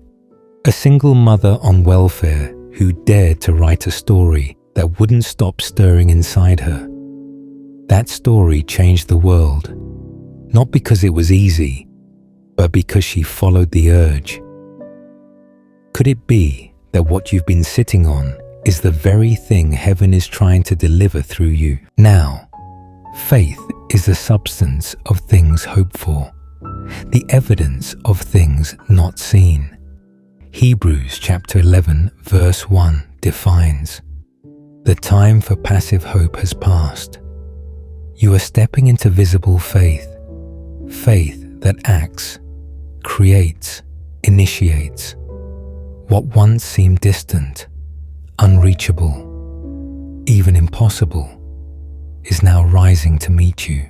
a single mother on welfare who dared to write a story that wouldn't stop stirring inside her. That story changed the world, not because it was easy, but because she followed the urge. Could it be that what you've been sitting on is the very thing heaven is trying to deliver through you? Now, faith is the substance of things hoped for, the evidence of things not seen. Hebrews chapter 11 verse 1 defines, "The time for passive hope has passed." You are stepping into visible faith, faith that acts, creates, initiates. What once seemed distant, unreachable, even impossible, is now rising to meet you.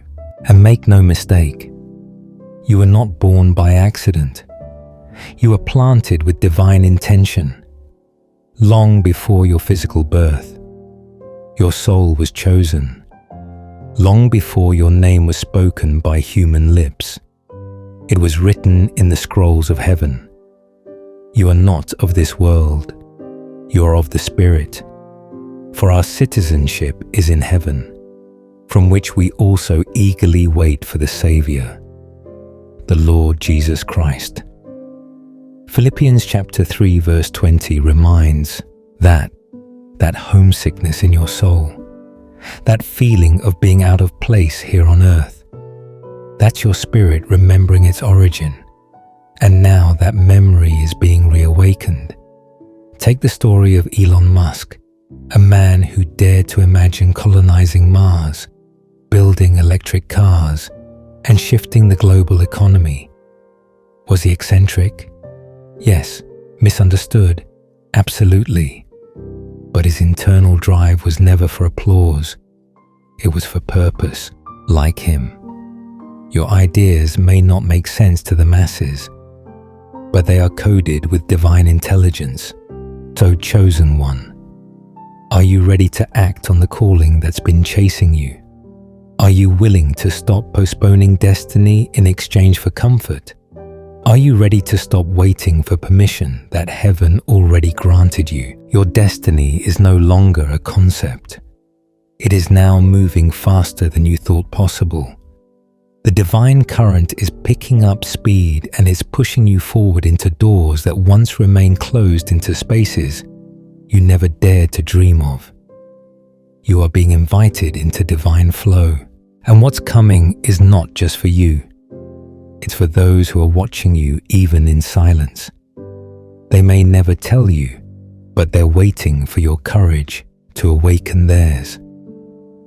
And make no mistake, you were not born by accident. You were planted with divine intention. Long before your physical birth, your soul was chosen. Long before your name was spoken by human lips, it was written in the scrolls of heaven. You are not of this world, you are of the Spirit. For our citizenship is in heaven, from which we also eagerly wait for the Saviour, the Lord Jesus Christ. Philippians chapter 3 verse 20 reminds that homesickness in your soul, that feeling of being out of place here on earth, that's your spirit remembering its origin. And now that memory is being reawakened. Take the story of Elon Musk, a man who dared to imagine colonizing Mars, building electric cars, and shifting the global economy. Was he eccentric? Yes. Misunderstood? Absolutely. But his internal drive was never for applause. It was for purpose, like him. Your ideas may not make sense to the masses, but they are coded with divine intelligence. So, chosen one, are you ready to act on the calling that's been chasing you? Are you willing to stop postponing destiny in exchange for comfort? Are you ready to stop waiting for permission that heaven already granted you? Your destiny is no longer a concept. It is now moving faster than you thought possible. The divine current is picking up speed and is pushing you forward into doors that once remained closed into spaces you never dared to dream of. You are being invited into divine flow, and what's coming is not just for you. It's for those who are watching you even in silence. They may never tell you, but they're waiting for your courage to awaken theirs.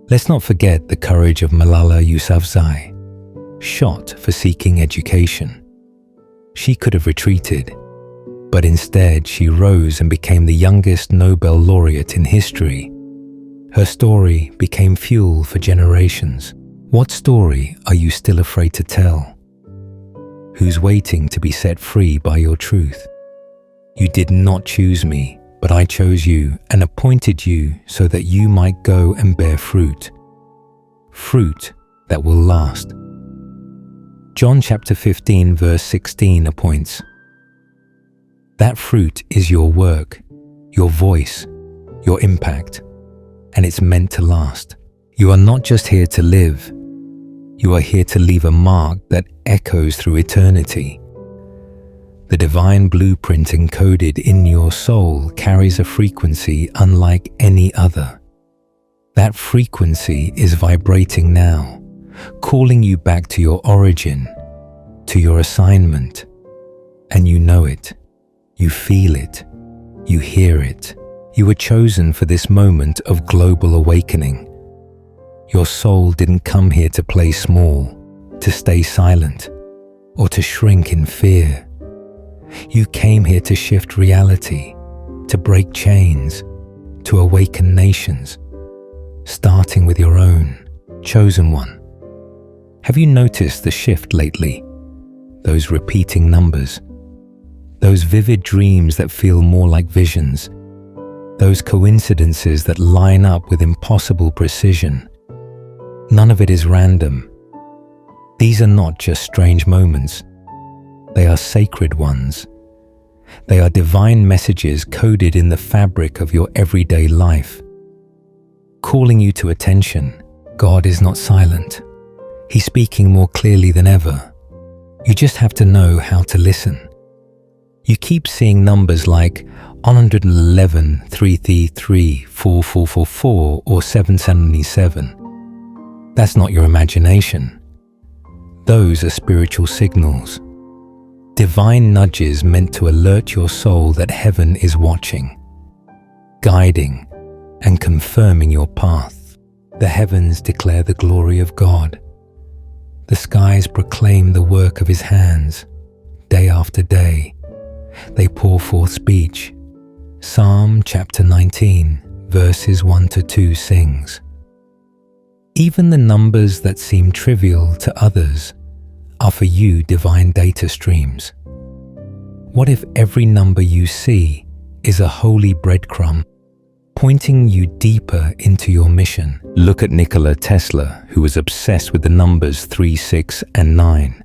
Let's not forget the courage of Malala Yousafzai, shot for seeking education. She could have retreated, but instead she rose and became the youngest Nobel laureate in history. Her story became fuel for generations. What story are you still afraid to tell? Who's waiting to be set free by your truth? You did not choose me, but I chose you and appointed you so that you might go and bear fruit. Fruit that will last. John chapter 15 verse 16 appoints. That fruit is your work, your voice, your impact, and it's meant to last. You are not just here to live. You are here to leave a mark that echoes through eternity. The divine blueprint encoded in your soul carries a frequency unlike any other. That frequency is vibrating now, calling you back to your origin, to your assignment. And you know it, you feel it, you hear it. You were chosen for this moment of global awakening. Your soul didn't come here to play small, to stay silent, or to shrink in fear. You came here to shift reality, to break chains, to awaken nations, starting with your own, chosen one. Have you noticed the shift lately? Those repeating numbers, those vivid dreams that feel more like visions, those coincidences that line up with impossible precision. None of it is random. These are not just strange moments. They are sacred ones. They are divine messages coded in the fabric of your everyday life, calling you to attention, God is not silent. He's speaking more clearly than ever. You just have to know how to listen. You keep seeing numbers like 111, 333, 4444, or 777. That's not your imagination. Those are spiritual signals. Divine nudges meant to alert your soul that heaven is watching, guiding, and confirming your path. The heavens declare the glory of God. The skies proclaim the work of His hands. Day after day, they pour forth speech. Psalm chapter 19, verses 1-2 sings, "Even the numbers that seem trivial to others are for you divine data streams." What if every number you see is a holy breadcrumb pointing you deeper into your mission? Look at Nikola Tesla, who was obsessed with the numbers 3, 6, and 9.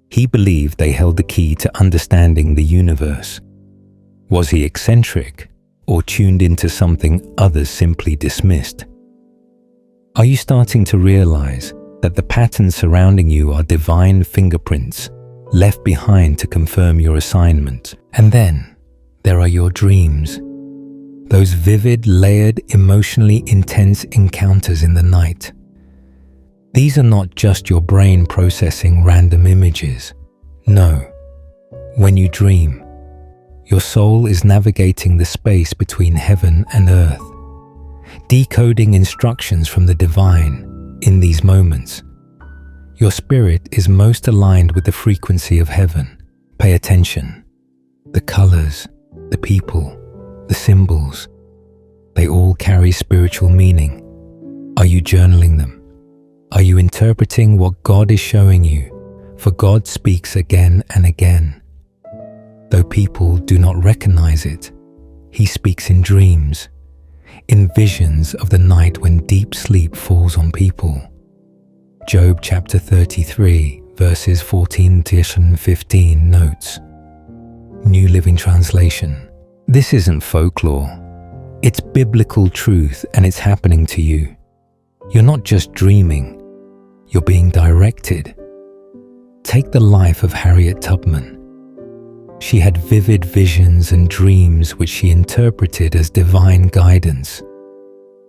He believed they held the key to understanding the universe. Was he eccentric or tuned into something others simply dismissed? Are you starting to realize that the patterns surrounding you are divine fingerprints left behind to confirm your assignment? And then there are your dreams, those vivid, layered, emotionally intense encounters in the night. These are not just your brain processing random images. No, when you dream, your soul is navigating the space between heaven and earth, decoding instructions from the divine in these moments. Your spirit is most aligned with the frequency of heaven. Pay attention. The colors, the people, the symbols, they all carry spiritual meaning. Are you journaling them? Are you interpreting what God is showing you? For God speaks again and again. Though people do not recognize it, He speaks in dreams, in visions of the night when deep sleep falls on people. Job chapter 33, verses 14-15 notes. New Living Translation. This isn't folklore. It's biblical truth, and it's happening to you. You're not just dreaming. You're being directed. Take the life of Harriet Tubman. She had vivid visions and dreams which she interpreted as divine guidance.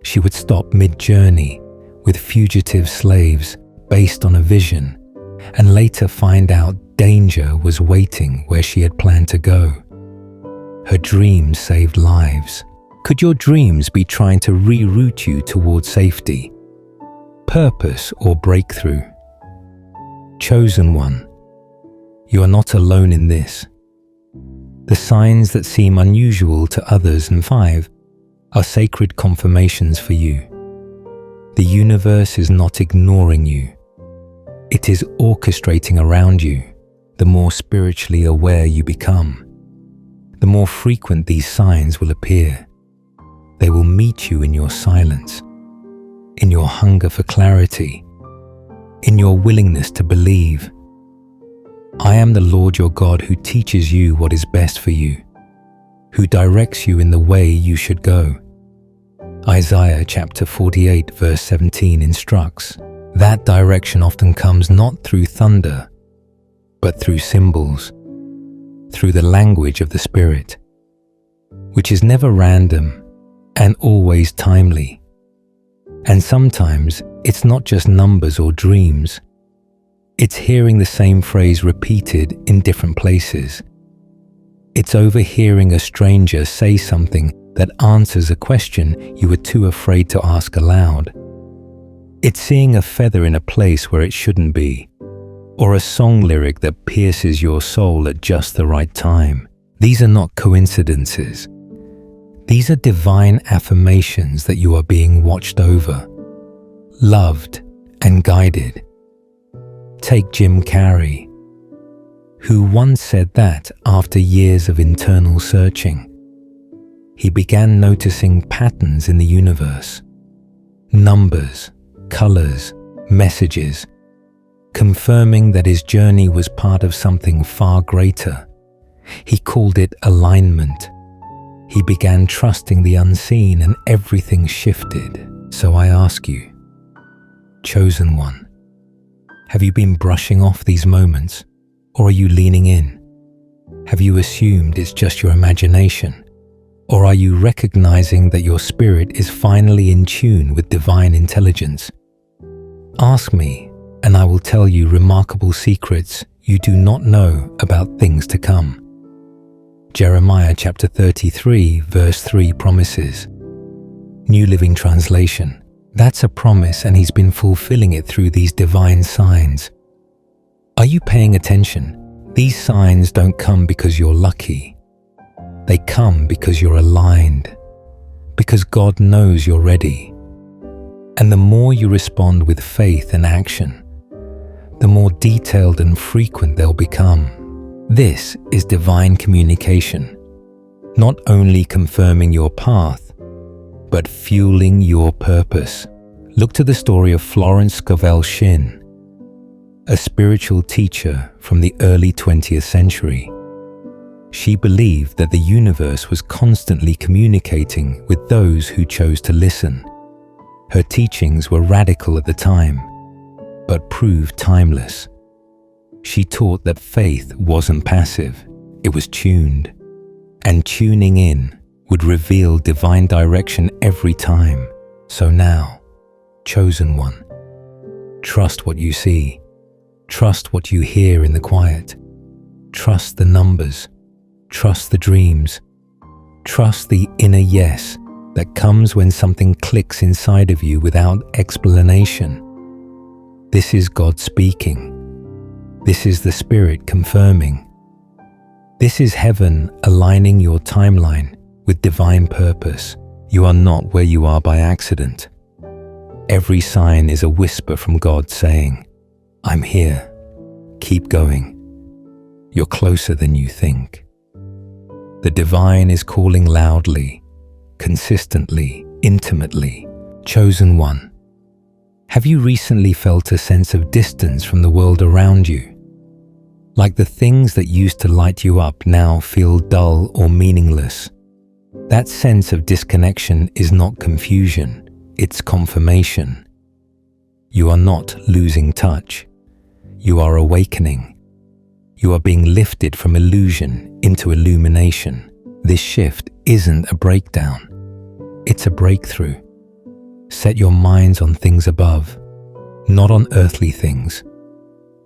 She would stop mid-journey with fugitive slaves based on a vision, and later find out danger was waiting where she had planned to go. Her dreams saved lives. Could your dreams be trying to reroute you towards safety, purpose, or breakthrough? Chosen one, you are not alone in this. The signs that seem unusual to others and 5 are sacred confirmations for you. The universe is not ignoring you. It is orchestrating around you. The more spiritually aware you become, the more frequent these signs will appear. They will meet you in your silence, in your hunger for clarity, in your willingness to believe. I am the Lord your God who teaches you what is best for you, who directs you in the way you should go. Isaiah chapter 48 verse 17 instructs, that direction often comes not through thunder, but through symbols, through the language of the Spirit, which is never random and always timely. And sometimes it's not just numbers or dreams. It's hearing the same phrase repeated in different places. It's overhearing a stranger say something that answers a question you were too afraid to ask aloud. It's seeing a feather in a place where it shouldn't be, or a song lyric that pierces your soul at just the right time. These are not coincidences. These are divine affirmations that you are being watched over, loved, and guided. Take Jim Carrey, who once said that after years of internal searching, he began noticing patterns in the universe, numbers, colors, messages, confirming that his journey was part of something far greater. He called it alignment. He began trusting the unseen and everything shifted. So I ask you, chosen one. Have you been brushing off these moments, or are you leaning in? Have you assumed it's just your imagination, or are you recognizing that your spirit is finally in tune with divine intelligence? Ask me, and I will tell you remarkable secrets you do not know about things to come. Jeremiah chapter 33 verse 3 promises. New Living Translation. That's a promise, and he's been fulfilling it through these divine signs. Are you paying attention? These signs don't come because you're lucky. They come because you're aligned, because God knows you're ready. And the more you respond with faith and action, the more detailed and frequent they'll become. This is divine communication, not only confirming your path, but fueling your purpose. Look to the story of Florence Scovel Shinn, a spiritual teacher from the early 20th century. She believed that the universe was constantly communicating with those who chose to listen. Her teachings were radical at the time, but proved timeless. She taught that faith wasn't passive, it was tuned, and tuning in would reveal divine direction every time. So now, chosen one, trust what you see, trust what you hear in the quiet, trust the numbers, trust the dreams, trust the inner yes that comes when something clicks inside of you without explanation. This is God speaking. This is the Spirit confirming. This is heaven aligning your timeline with divine purpose. You are not where you are by accident. Every sign is a whisper from God saying, I'm here. Keep going. You're closer than you think. The divine is calling loudly, consistently, intimately. Chosen one. Have you recently felt a sense of distance from the world around you? Like the things that used to light you up now feel dull or meaningless. That sense of disconnection is not confusion, it's confirmation. You are not losing touch. You are awakening. You are being lifted from illusion into illumination. This shift isn't a breakdown. It's a breakthrough. Set your minds on things above, not on earthly things.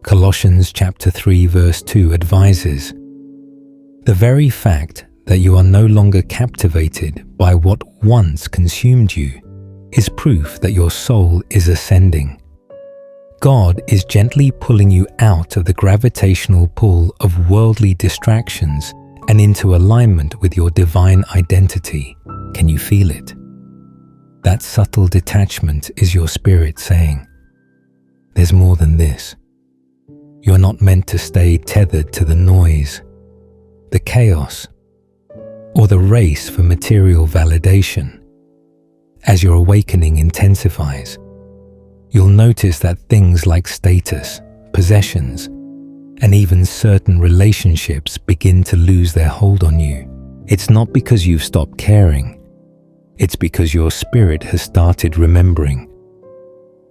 Colossians chapter 3 verse 2 advises, the very fact that you are no longer captivated by what once consumed you is proof that your soul is ascending. God is gently pulling you out of the gravitational pull of worldly distractions and into alignment with your divine identity. Can you feel it? That subtle detachment is your spirit saying, there's more than this. You're not meant to stay tethered to the noise, the chaos, or the race for material validation. As your awakening intensifies, you'll notice that things like status, possessions, and even certain relationships begin to lose their hold on you. It's not because you've stopped caring. It's because your spirit has started remembering.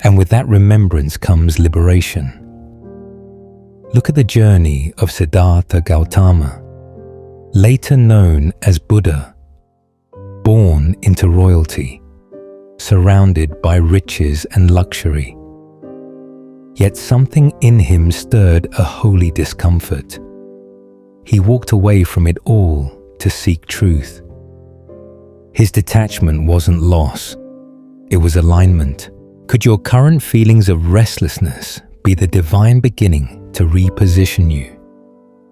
And with that remembrance comes liberation. Look at the journey of Siddhartha Gautama, later known as Buddha, born into royalty, surrounded by riches and luxury. Yet something in him stirred a holy discomfort. He walked away from it all to seek truth. His detachment wasn't loss, it was alignment. Could your current feelings of restlessness be the divine beginning to reposition you?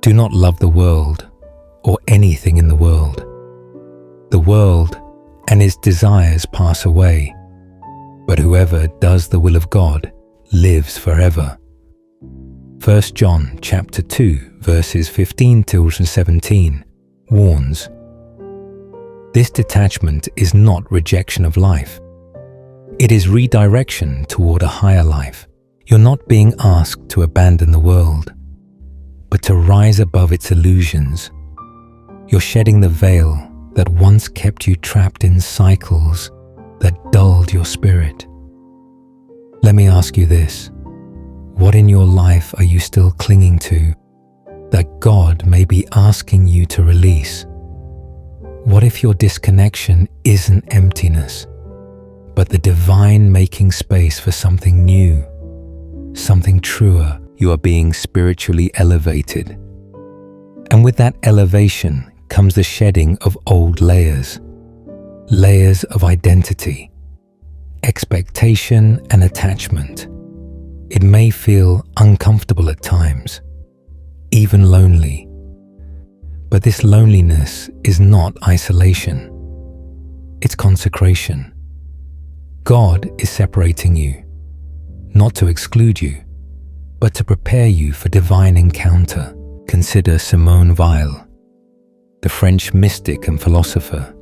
Do not love the world or anything in the world. The world and its desires pass away, but whoever does the will of God lives forever. 1 John chapter 2 verses 15 to 17 warns, this detachment is not rejection of life. It is redirection toward a higher life. You're not being asked to abandon the world, but to rise above its illusions. You're shedding the veil that once kept you trapped in cycles that dulled your spirit. Let me ask you this. What in your life are you still clinging to that God may be asking you to release? What if your disconnection isn't emptiness, but the divine making space for something new, something truer? You are being spiritually elevated. And with that elevation comes the shedding of old layers of identity, expectation, and attachment. It may feel uncomfortable at times, even lonely. But this loneliness is not isolation. It's consecration. God is separating you, not to exclude you, but to prepare you for divine encounter. Consider Simone Weil, the French mystic and philosopher.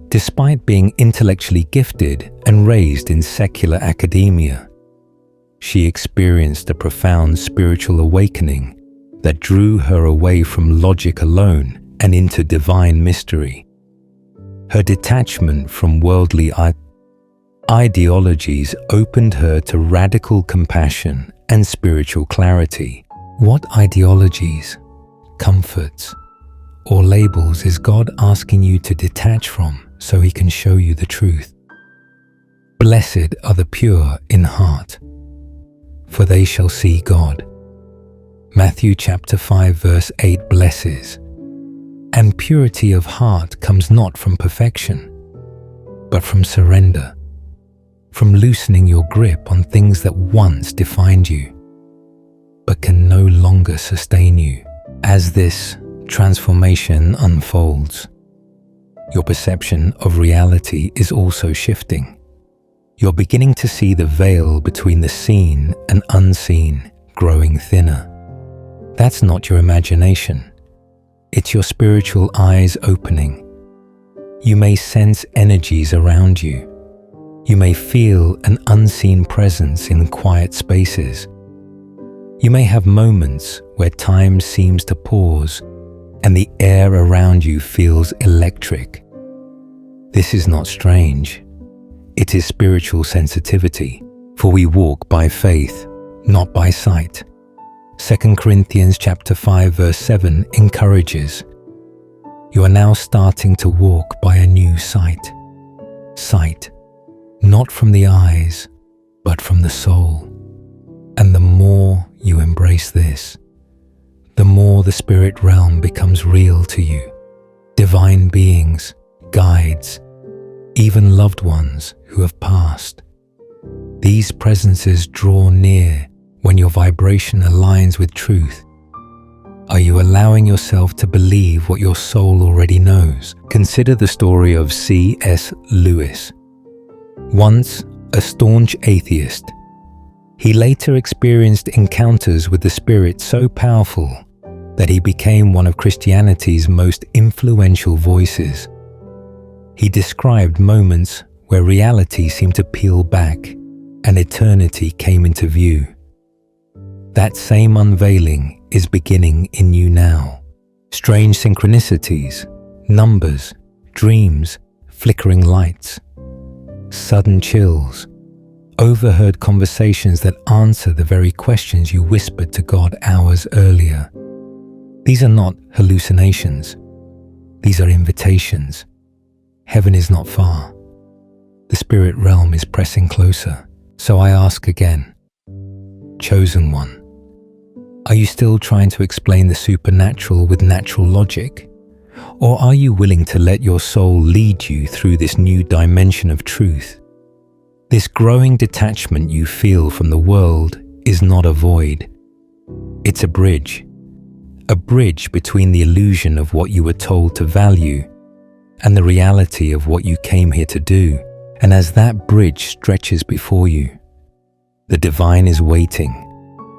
Despite being intellectually gifted and raised in secular academia, she experienced a profound spiritual awakening that drew her away from logic alone and into divine mystery. Her detachment from worldly ideologies opened her to radical compassion and spiritual clarity. What ideologies, comforts, or labels is God asking you to detach from so He can show you the truth? Blessed are the pure in heart, for they shall see God. Matthew chapter 5 verse 8 blesses. And purity of heart comes not from perfection, but from surrender, from loosening your grip on things that once defined you, but can no longer sustain you. As this transformation unfolds, your perception of reality is also shifting. You're beginning to see the veil between the seen and unseen growing thinner. That's not your imagination. It's your spiritual eyes opening. You may sense energies around you. You may feel an unseen presence in quiet spaces. You may have moments where time seems to pause and the air around you feels electric. This is not strange. It is spiritual sensitivity, for we walk by faith, not by sight. 2 Corinthians chapter 5 verse 7 encourages, you are now starting to walk by a new sight. Sight, not from the eyes, but from the soul. And the more you embrace this, the more the spirit realm becomes real to you. Divine beings, guides, even loved ones who have passed. These presences draw near when your vibration aligns with truth. Are you allowing yourself to believe what your soul already knows? Consider the story of C.S. Lewis. Once a staunch atheist, he later experienced encounters with the Spirit so powerful that he became one of Christianity's most influential voices. He described moments where reality seemed to peel back and eternity came into view. That same unveiling is beginning in you now. Strange synchronicities, numbers, dreams, flickering lights, sudden chills, overheard conversations that answer the very questions you whispered to God hours earlier. These are not hallucinations. These are invitations. Heaven is not far. The spirit realm is pressing closer. So I ask again, chosen one, are you still trying to explain the supernatural with natural logic? Or are you willing to let your soul lead you through this new dimension of truth? This growing detachment you feel from the world is not a void. It's a bridge between the illusion of what you were told to value and the reality of what you came here to do. And as that bridge stretches before you, the divine is waiting,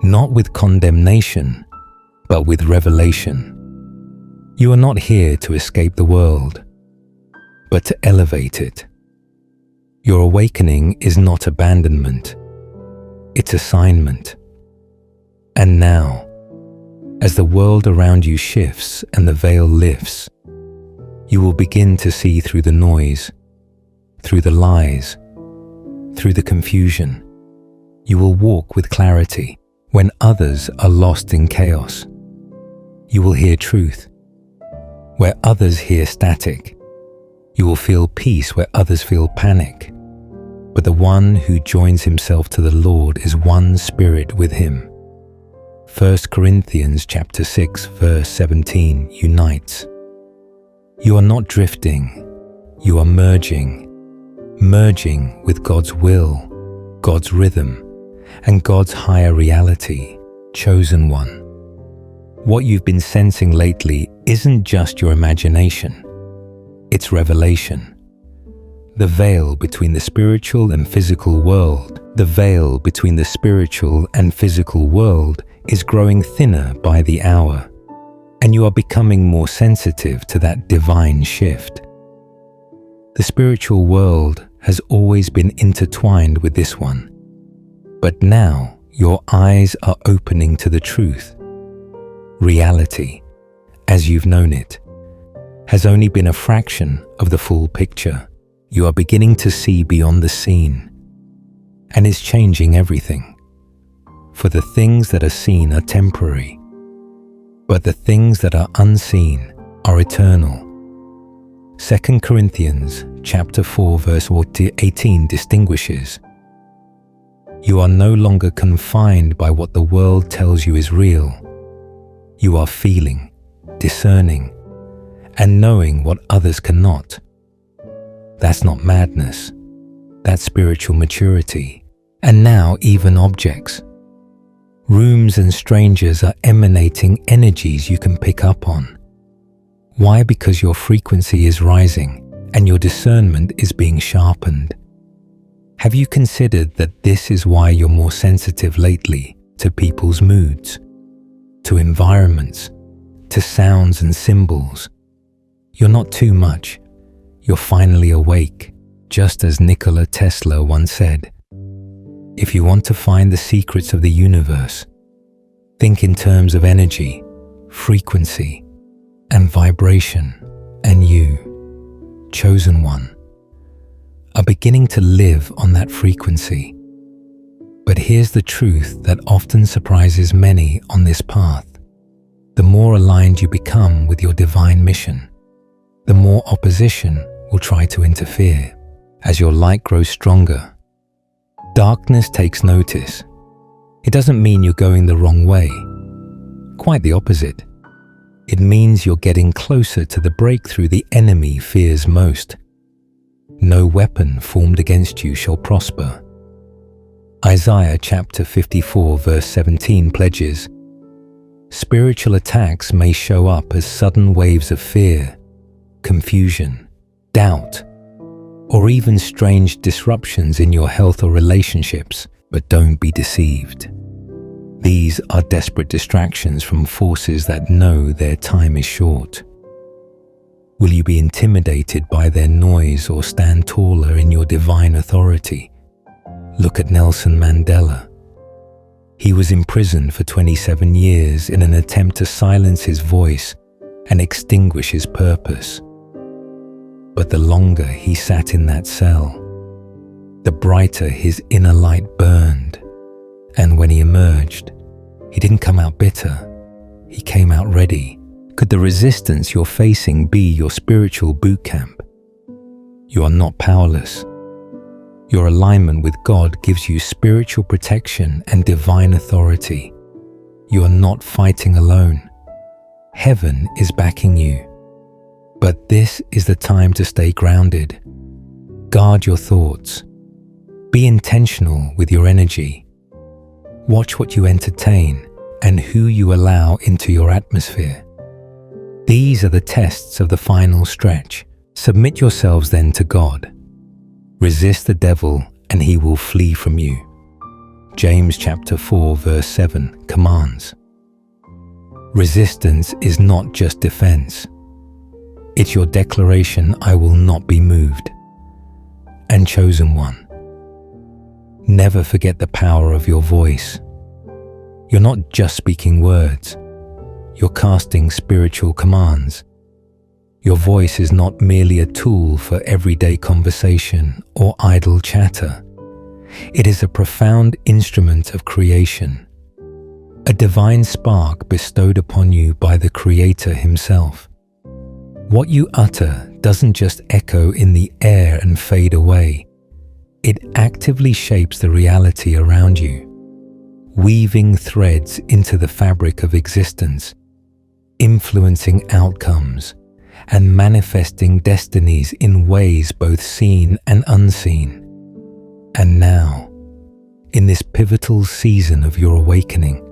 not with condemnation, but with revelation. You are not here to escape the world, but to elevate it. Your awakening is not abandonment, it's assignment. And now, as the world around you shifts and the veil lifts, you will begin to see through the noise, through the lies, through the confusion, You will walk with clarity when others are lost in chaos. You will hear truth where others hear static. You will feel peace where others feel panic. But the one who joins himself to the Lord is one spirit with him. 1 Corinthians chapter 6 verse 17 unites. You are not drifting, you are merging with God's will, God's rhythm, and God's higher reality, chosen one. What you've been sensing lately isn't just your imagination, it's revelation. The veil between the spiritual and physical world, is growing thinner by the hour, and you are becoming more sensitive to that divine shift. The spiritual world has always been intertwined with this one, but now your eyes are opening to the truth. Reality, as you've known it, has only been a fraction of the full picture. You are beginning to see beyond the seen, and it's changing everything. For the things that are seen are temporary, but the things that are unseen are eternal. 2 Corinthians chapter 4 verse 18 distinguishes. You are no longer confined by what the world tells you is real. You are feeling, discerning, and knowing what others cannot. That's not madness. That's spiritual maturity. And now even objects. Rooms and strangers are emanating energies you can pick up on. Why? Because your frequency is rising and your discernment is being sharpened. Have you considered that this is why you're more sensitive lately to people's moods, to environments, to sounds and symbols? You're not too much. You're finally awake, just as Nikola Tesla once said. If you want to find the secrets of the universe, think in terms of energy, frequency, and vibration, and you, chosen one, are beginning to live on that frequency. But here's the truth that often surprises many on this path. The more aligned you become with your divine mission, the more opposition will try to interfere. As your light grows stronger, darkness takes notice. It doesn't mean you're going the wrong way. Quite the opposite. It means you're getting closer to the breakthrough the enemy fears most. No weapon formed against you shall prosper. Isaiah chapter 54 verse 17 pledges, spiritual attacks may show up as sudden waves of fear, confusion, doubt, or even strange disruptions in your health or relationships, but don't be deceived. These are desperate distractions from forces that know their time is short. Will you be intimidated by their noise or stand taller in your divine authority? Look at Nelson Mandela. He was imprisoned for 27 years in an attempt to silence his voice and extinguish his purpose. But the longer he sat in that cell, the brighter his inner light burned. And when he emerged, he didn't come out bitter, he came out ready. Could the resistance you're facing be your spiritual boot camp? You are not powerless. Your alignment with God gives you spiritual protection and divine authority. You are not fighting alone. Heaven is backing you. But this is the time to stay grounded. Guard your thoughts. Be intentional with your energy. Watch what you entertain and who you allow into your atmosphere. These are the tests of the final stretch. Submit yourselves then to God. Resist the devil and he will flee from you. James chapter 4 verse 7 commands. Resistance is not just defense. It's your declaration, I will not be moved. And chosen one, never forget the power of your voice. You're not just speaking words. You're casting spiritual commands. Your voice is not merely a tool for everyday conversation or idle chatter. It is a profound instrument of creation, a divine spark bestowed upon you by the Creator Himself. What you utter doesn't just echo in the air and fade away. It actively shapes the reality around you, weaving threads into the fabric of existence, influencing outcomes, and manifesting destinies in ways both seen and unseen. And now, in this pivotal season of your awakening,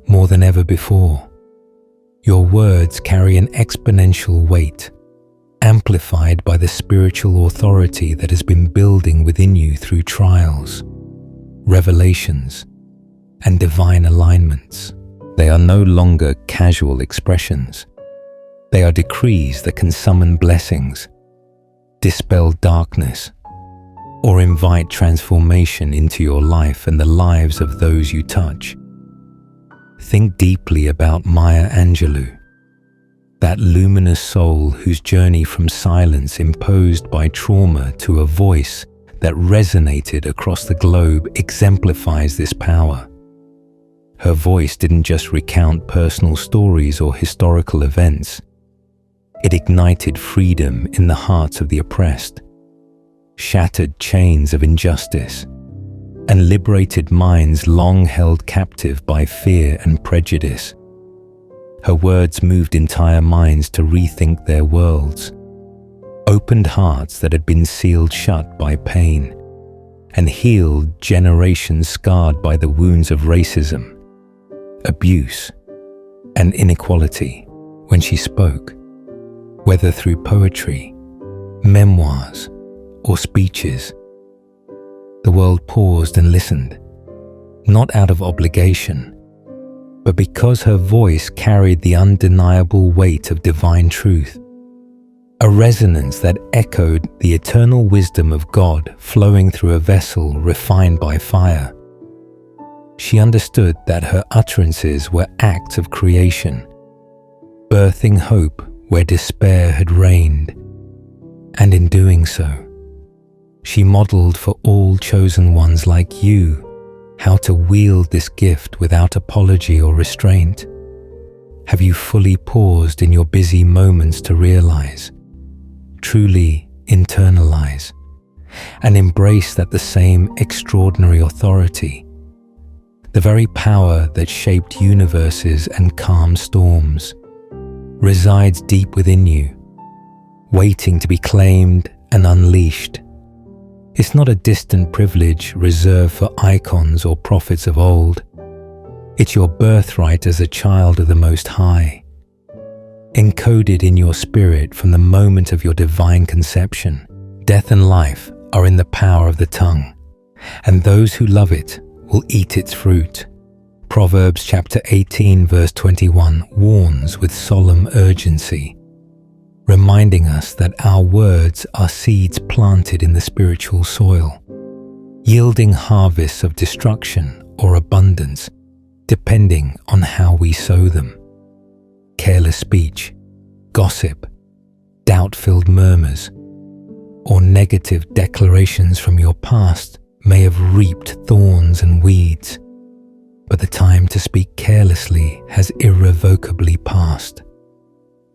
more than ever before, your words carry an exponential weight, amplified by the spiritual authority that has been building within you through trials, revelations, and divine alignments. They are no longer casual expressions. They are decrees that can summon blessings, dispel darkness, or invite transformation into your life and the lives of those you touch. Think deeply about Maya Angelou, that luminous soul whose journey from silence imposed by trauma to a voice that resonated across the globe exemplifies this power. Her voice didn't just recount personal stories or historical events. It ignited freedom in the hearts of the oppressed, shattered chains of injustice, and liberated minds long held captive by fear and prejudice. Her words moved entire minds to rethink their worlds, opened hearts that had been sealed shut by pain, and healed generations scarred by the wounds of racism, abuse, and inequality. When she spoke, whether through poetry, memoirs, or speeches, the world paused and listened, not out of obligation, but because her voice carried the undeniable weight of divine truth, a resonance that echoed the eternal wisdom of God flowing through a vessel refined by fire. She understood that her utterances were acts of creation, birthing hope where despair had reigned, and in doing so, she modeled for all chosen ones like you how to wield this gift without apology or restraint. Have you fully paused in your busy moments to realize, truly internalize, and embrace that the same extraordinary authority, the very power that shaped universes and calmed storms, resides deep within you, waiting to be claimed and unleashed? It's not a distant privilege reserved for icons or prophets of old. It's your birthright as a child of the Most High, encoded in your spirit from the moment of your divine conception. Death and life are in the power of the tongue, and those who love it will eat its fruit. Proverbs chapter 18 verse 21 warns with solemn urgency, reminding us that our words are seeds planted in the spiritual soil, yielding harvests of destruction or abundance, depending on how we sow them. Careless speech, gossip, doubt-filled murmurs, or negative declarations from your past may have reaped thorns and weeds, but the time to speak carelessly has irrevocably passed.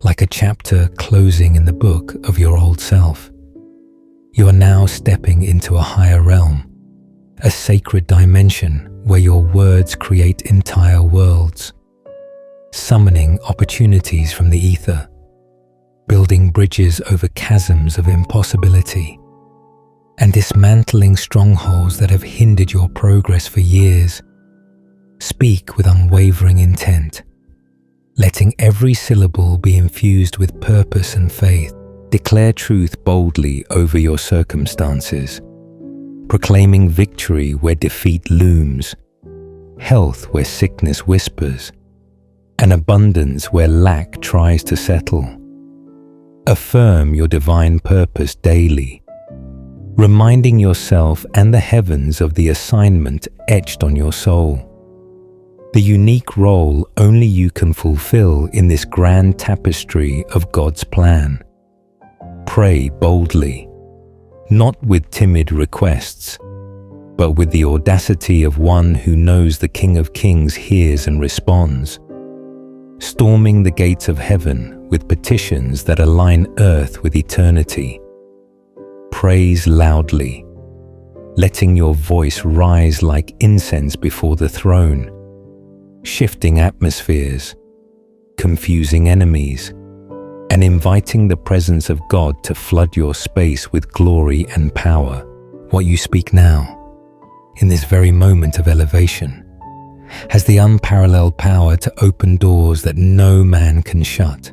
Like a chapter closing in the book of your old self, you are now stepping into a higher realm, a sacred dimension where your words create entire worlds, summoning opportunities from the ether, building bridges over chasms of impossibility, and dismantling strongholds that have hindered your progress for years. Speak with unwavering intent, letting every syllable be infused with purpose and faith. Declare truth boldly over your circumstances, proclaiming victory where defeat looms, health where sickness whispers, and abundance where lack tries to settle. Affirm your divine purpose daily, reminding yourself and the heavens of the assignment etched on your soul, the unique role only you can fulfill in this grand tapestry of God's plan. Pray boldly, not with timid requests, but with the audacity of one who knows the King of Kings hears and responds, storming the gates of heaven with petitions that align earth with eternity. Praise loudly, letting your voice rise like incense before the throne, shifting atmospheres, confusing enemies, and inviting the presence of God to flood your space with glory and power. What you speak now, in this very moment of elevation, has the unparalleled power to open doors that no man can shut,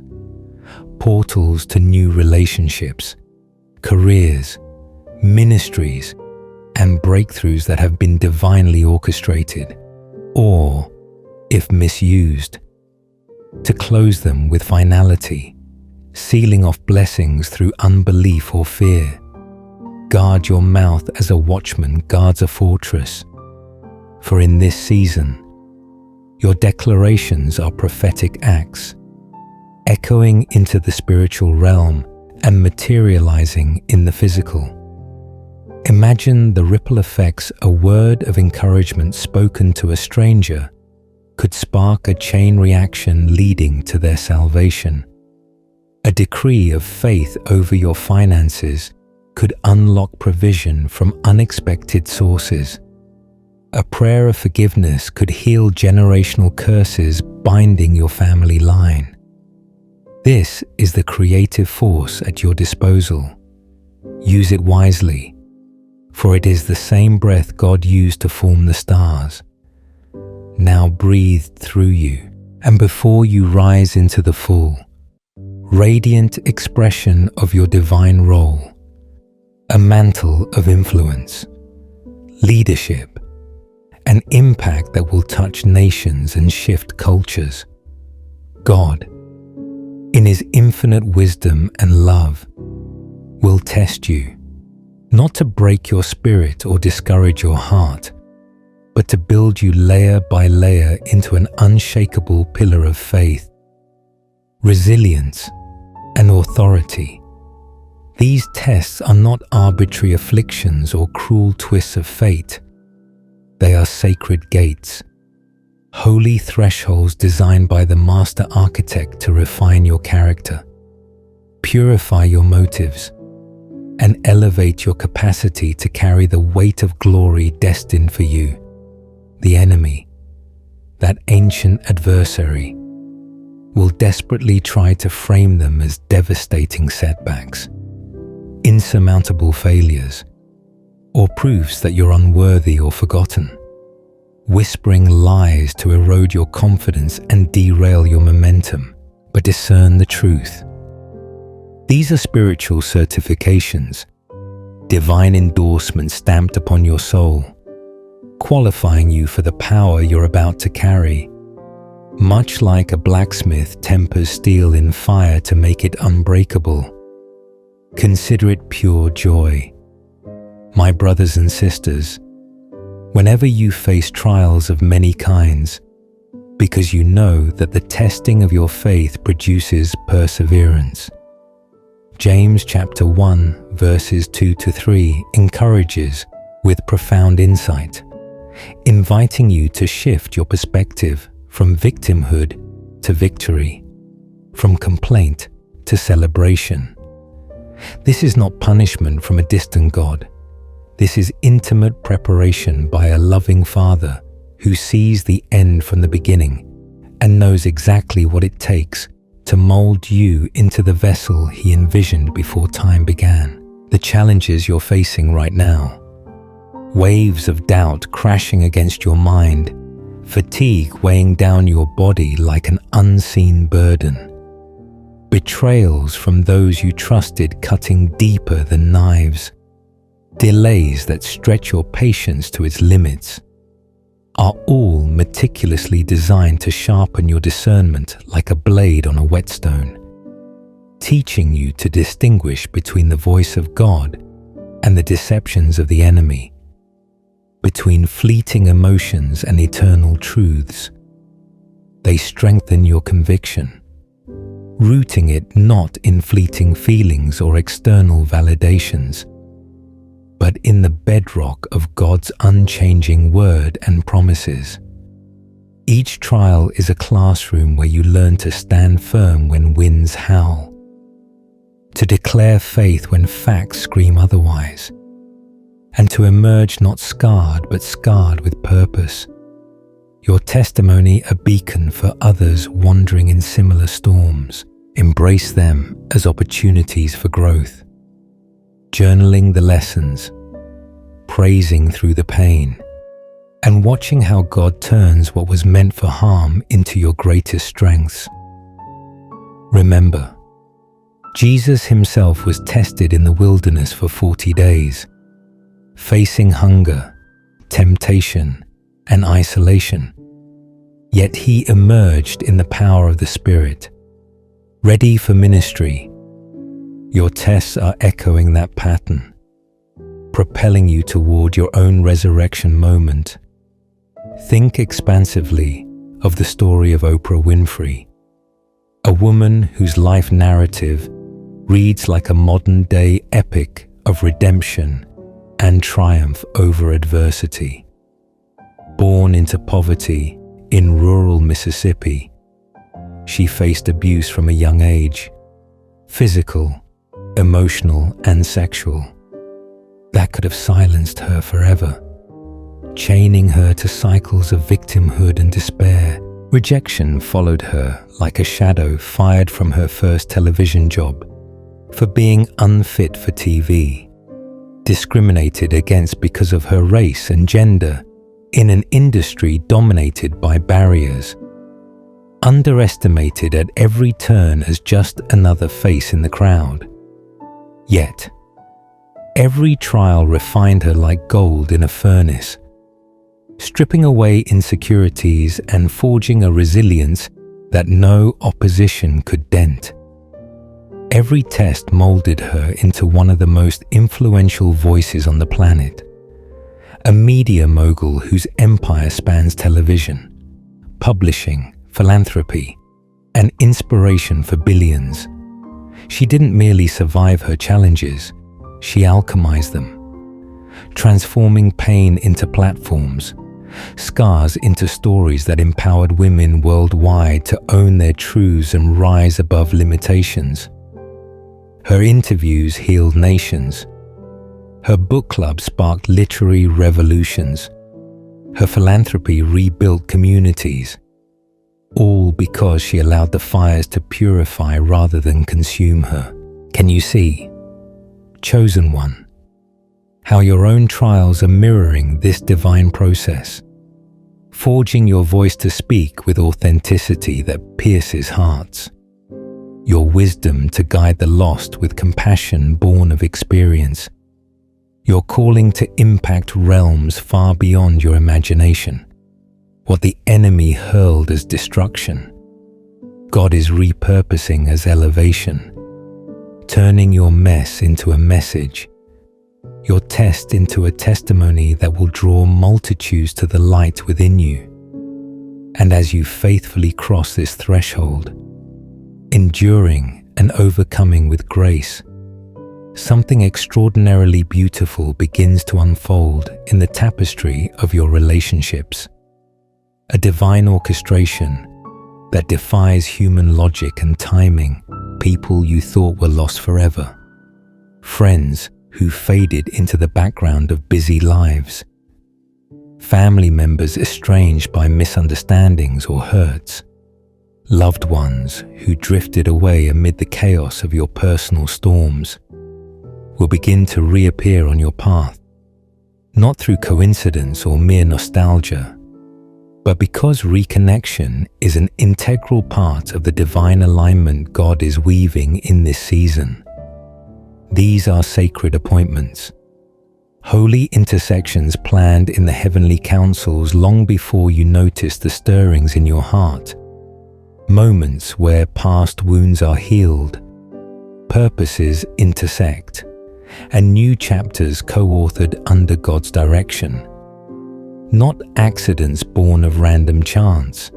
portals to new relationships, careers, ministries, and breakthroughs that have been divinely orchestrated, or, if misused, to close them with finality, sealing off blessings through unbelief or fear. Guard your mouth as a watchman guards a fortress, for in this season, your declarations are prophetic acts, echoing into the spiritual realm and materializing in the physical. Imagine the ripple effects a word of encouragement spoken to a stranger could spark a chain reaction leading to their salvation. A decree of faith over your finances could unlock provision from unexpected sources. A prayer of forgiveness could heal generational curses binding your family line. This is the creative force at your disposal. Use it wisely, for it is the same breath God used to form the stars, now breathed through you, and before you rise into the full, radiant expression of your divine role, a mantle of influence, leadership, an impact that will touch nations and shift cultures. God, in His infinite wisdom and love, will test you, not to break your spirit or discourage your heart, but to build you layer by layer into an unshakable pillar of faith, resilience, and authority. These tests are not arbitrary afflictions or cruel twists of fate. They are sacred gates, holy thresholds designed by the master architect to refine your character, purify your motives, and elevate your capacity to carry the weight of glory destined for you. The enemy, that ancient adversary, will desperately try to frame them as devastating setbacks, insurmountable failures, or proofs that you're unworthy or forgotten, whispering lies to erode your confidence and derail your momentum. But discern the truth. These are spiritual certifications, divine endorsements stamped upon your soul, qualifying you for the power you're about to carry. Much like a blacksmith tempers steel in fire to make it unbreakable, consider it pure joy. My brothers and sisters, whenever you face trials of many kinds, because you know that the testing of your faith produces perseverance. James chapter 1 verses 2-3 encourages with profound insight, inviting you to shift your perspective from victimhood to victory, from complaint to celebration. This is not punishment from a distant God. This is intimate preparation by a loving Father who sees the end from the beginning and knows exactly what it takes to mold you into the vessel He envisioned before time began. The challenges you're facing right now, waves of doubt crashing against your mind, fatigue weighing down your body like an unseen burden, betrayals from those you trusted cutting deeper than knives, delays that stretch your patience to its limits, are all meticulously designed to sharpen your discernment like a blade on a whetstone, teaching you to distinguish between the voice of God and the deceptions of the enemy, between fleeting emotions and eternal truths. They strengthen your conviction, rooting it not in fleeting feelings or external validations, but in the bedrock of God's unchanging word and promises. Each trial is a classroom where you learn to stand firm when winds howl, to declare faith when facts scream otherwise, and to emerge not scarred but scarred with purpose. Your testimony a beacon for others wandering in similar storms. Embrace them as opportunities for growth. Journaling the lessons, praising through the pain, and watching how God turns what was meant for harm into your greatest strengths. Remember, Jesus himself was tested in the wilderness for 40 days, facing hunger, temptation, and isolation. Yet he emerged in the power of the Spirit, ready for ministry. Your tests are echoing that pattern, propelling you toward your own resurrection moment. Think expansively of the story of Oprah Winfrey, a woman whose life narrative reads like a modern-day epic of redemption and triumph over adversity. Born into poverty in rural Mississippi, she faced abuse from a young age, physical, emotional, and sexual, that could have silenced her forever, chaining her to cycles of victimhood and despair. Rejection followed her like a shadow fired from her first television job for being unfit for TV, discriminated against because of her race and gender in an industry dominated by barriers, underestimated at every turn as just another face in the crowd. Yet, every trial refined her like gold in a furnace, stripping away insecurities and forging a resilience that no opposition could dent. Every test molded her into one of the most influential voices on the planet, a media mogul whose empire spans television, publishing, philanthropy, and inspiration for billions. She didn't merely survive her challenges, she alchemized them, transforming pain into platforms, scars into stories that empowered women worldwide to own their truths and rise above limitations. Her interviews healed nations. Her book club sparked literary revolutions. Her philanthropy rebuilt communities. All because she allowed the fires to purify rather than consume her. Can you see? Chosen one, how your own trials are mirroring this divine process, forging your voice to speak with authenticity that pierces hearts, your wisdom to guide the lost with compassion born of experience, your calling to impact realms far beyond your imagination. What the enemy hurled as destruction, God is repurposing as elevation, turning your mess into a message, your test into a testimony that will draw multitudes to the light within you. And as you faithfully cross this threshold, enduring and overcoming with grace, something extraordinarily beautiful begins to unfold in the tapestry of your relationships. A divine orchestration that defies human logic and timing. People you thought were lost forever, friends who faded into the background of busy lives, family members estranged by misunderstandings or hurts, loved ones who drifted away amid the chaos of your personal storms, will begin to reappear on your path, not through coincidence or mere nostalgia, but because reconnection is an integral part of the divine alignment God is weaving in this season. These are sacred appointments, holy intersections planned in the heavenly councils long before you notice the stirrings in your heart, moments where past wounds are healed, purposes intersect, and new chapters co-authored under God's direction. Not accidents born of random chance,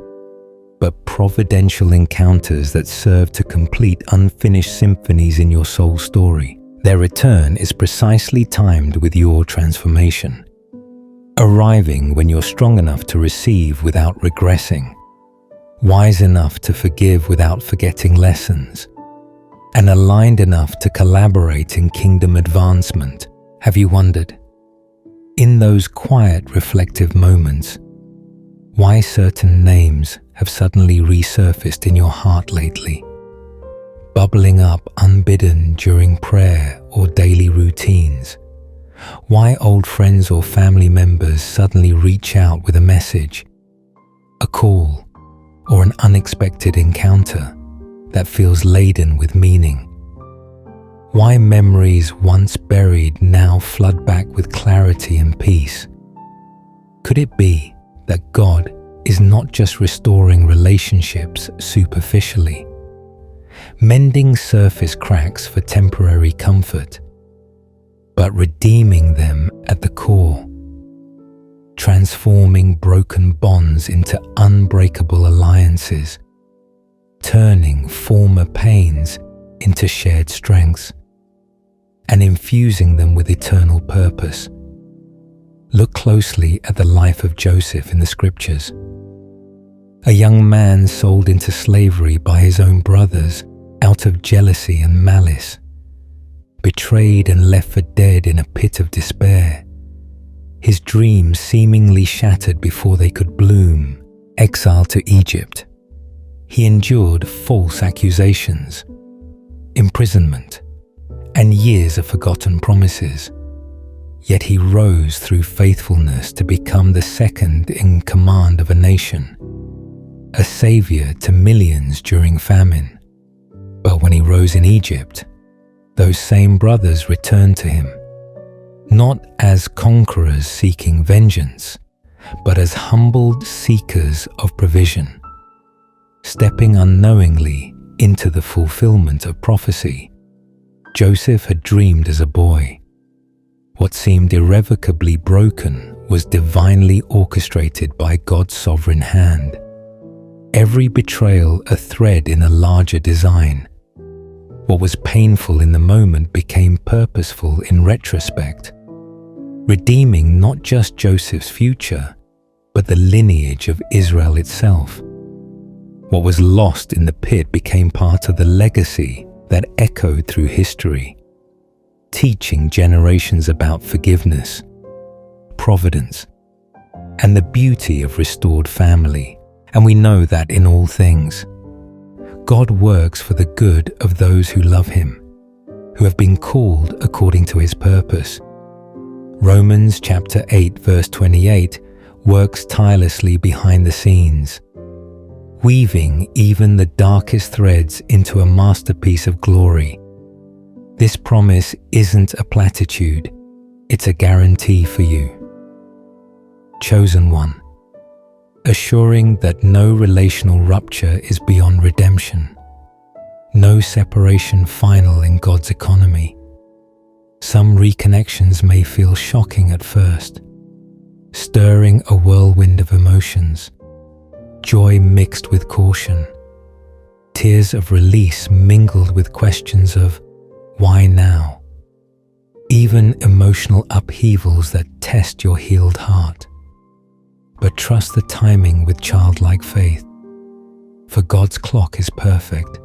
but providential encounters that serve to complete unfinished symphonies in your soul story. Their return is precisely timed with your transformation, arriving when you're strong enough to receive without regressing, wise enough to forgive without forgetting lessons, and aligned enough to collaborate in kingdom advancement. Have you wondered, in those quiet, reflective moments, why certain names have suddenly resurfaced in your heart lately, bubbling up unbidden during prayer or daily routines? Why old friends or family members suddenly reach out with a message, a call, or an unexpected encounter that feels laden with meaning? Why memories once buried now flood back with clarity and peace? Could it be that God is not just restoring relationships superficially, mending surface cracks for temporary comfort, but redeeming them at the core, transforming broken bonds into unbreakable alliances, turning former pains into shared strengths, and infusing them with eternal purpose? Look closely at the life of Joseph in the scriptures. A young man sold into slavery by his own brothers out of jealousy and malice, betrayed and left for dead in a pit of despair, his dreams seemingly shattered before they could bloom, exiled to Egypt. He endured false accusations, imprisonment, and years of forgotten promises. Yet he rose through faithfulness to become the second in command of a nation, a savior to millions during famine. But when he rose in Egypt, those same brothers returned to him, not as conquerors seeking vengeance, but as humbled seekers of provision, stepping unknowingly into the fulfillment of prophecy Joseph had dreamed as a boy. What seemed irrevocably broken was divinely orchestrated by God's sovereign hand. Every betrayal a thread in a larger design. What was painful in the moment became purposeful in retrospect, redeeming not just Joseph's future, but the lineage of Israel itself. What was lost in the pit became part of the legacy that echoed through history, teaching generations about forgiveness, providence, and the beauty of restored family. And we know that in all things, God works for the good of those who love Him, who have been called according to His purpose. Romans chapter 8 verse 28 works tirelessly behind the scenes, weaving even the darkest threads into a masterpiece of glory. This promise isn't a platitude, it's a guarantee for you. Chosen one, assuring that no relational rupture is beyond redemption, no separation final in God's economy. Some reconnections may feel shocking at first, stirring a whirlwind of emotions, joy mixed with caution, tears of release mingled with questions of why now, even emotional upheavals that test your healed heart. But trust the timing with childlike faith, for God's clock is perfect.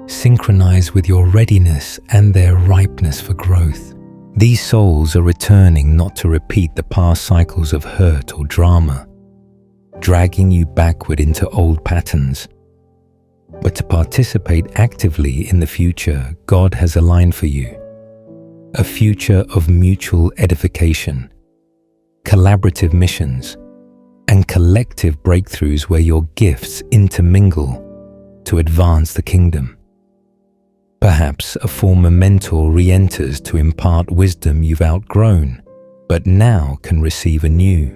Synchronize with your readiness and their ripeness for growth. These souls are returning not to repeat the past cycles of hurt or drama, dragging you backward into old patterns, but to participate actively in the future God has aligned for you, a future of mutual edification, collaborative missions, and collective breakthroughs where your gifts intermingle to advance the kingdom. Perhaps a former mentor re-enters to impart wisdom you've outgrown, but now can receive anew.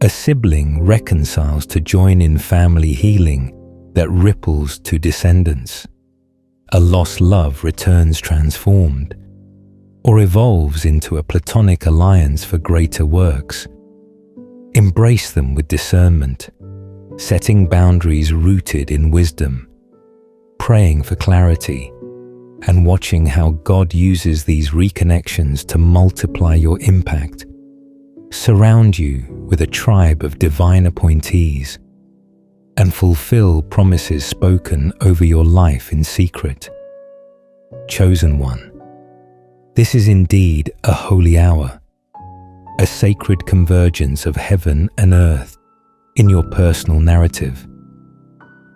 A sibling reconciles to join in family healing that ripples to descendants. A lost love returns transformed, or evolves into a platonic alliance for greater works. Embrace them with discernment, setting boundaries rooted in wisdom, praying for clarity, and watching how God uses these reconnections to multiply your impact. Surround you with a tribe of divine appointees and fulfill promises spoken over your life in secret. Chosen one, this is indeed a holy hour, a sacred convergence of heaven and earth in your personal narrative.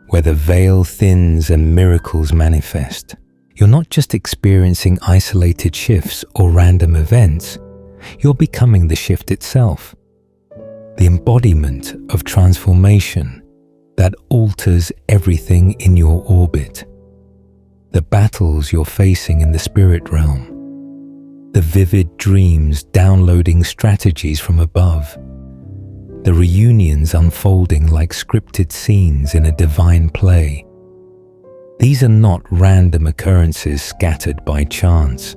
Where the veil thins and miracles manifest, you're not just experiencing isolated shifts or random events, you're becoming the shift itself, the embodiment of transformation that alters everything in your orbit. The battles you're facing in the spirit realm, the vivid dreams downloading strategies from above, the reunions unfolding like scripted scenes in a divine play. These are not random occurrences scattered by chance,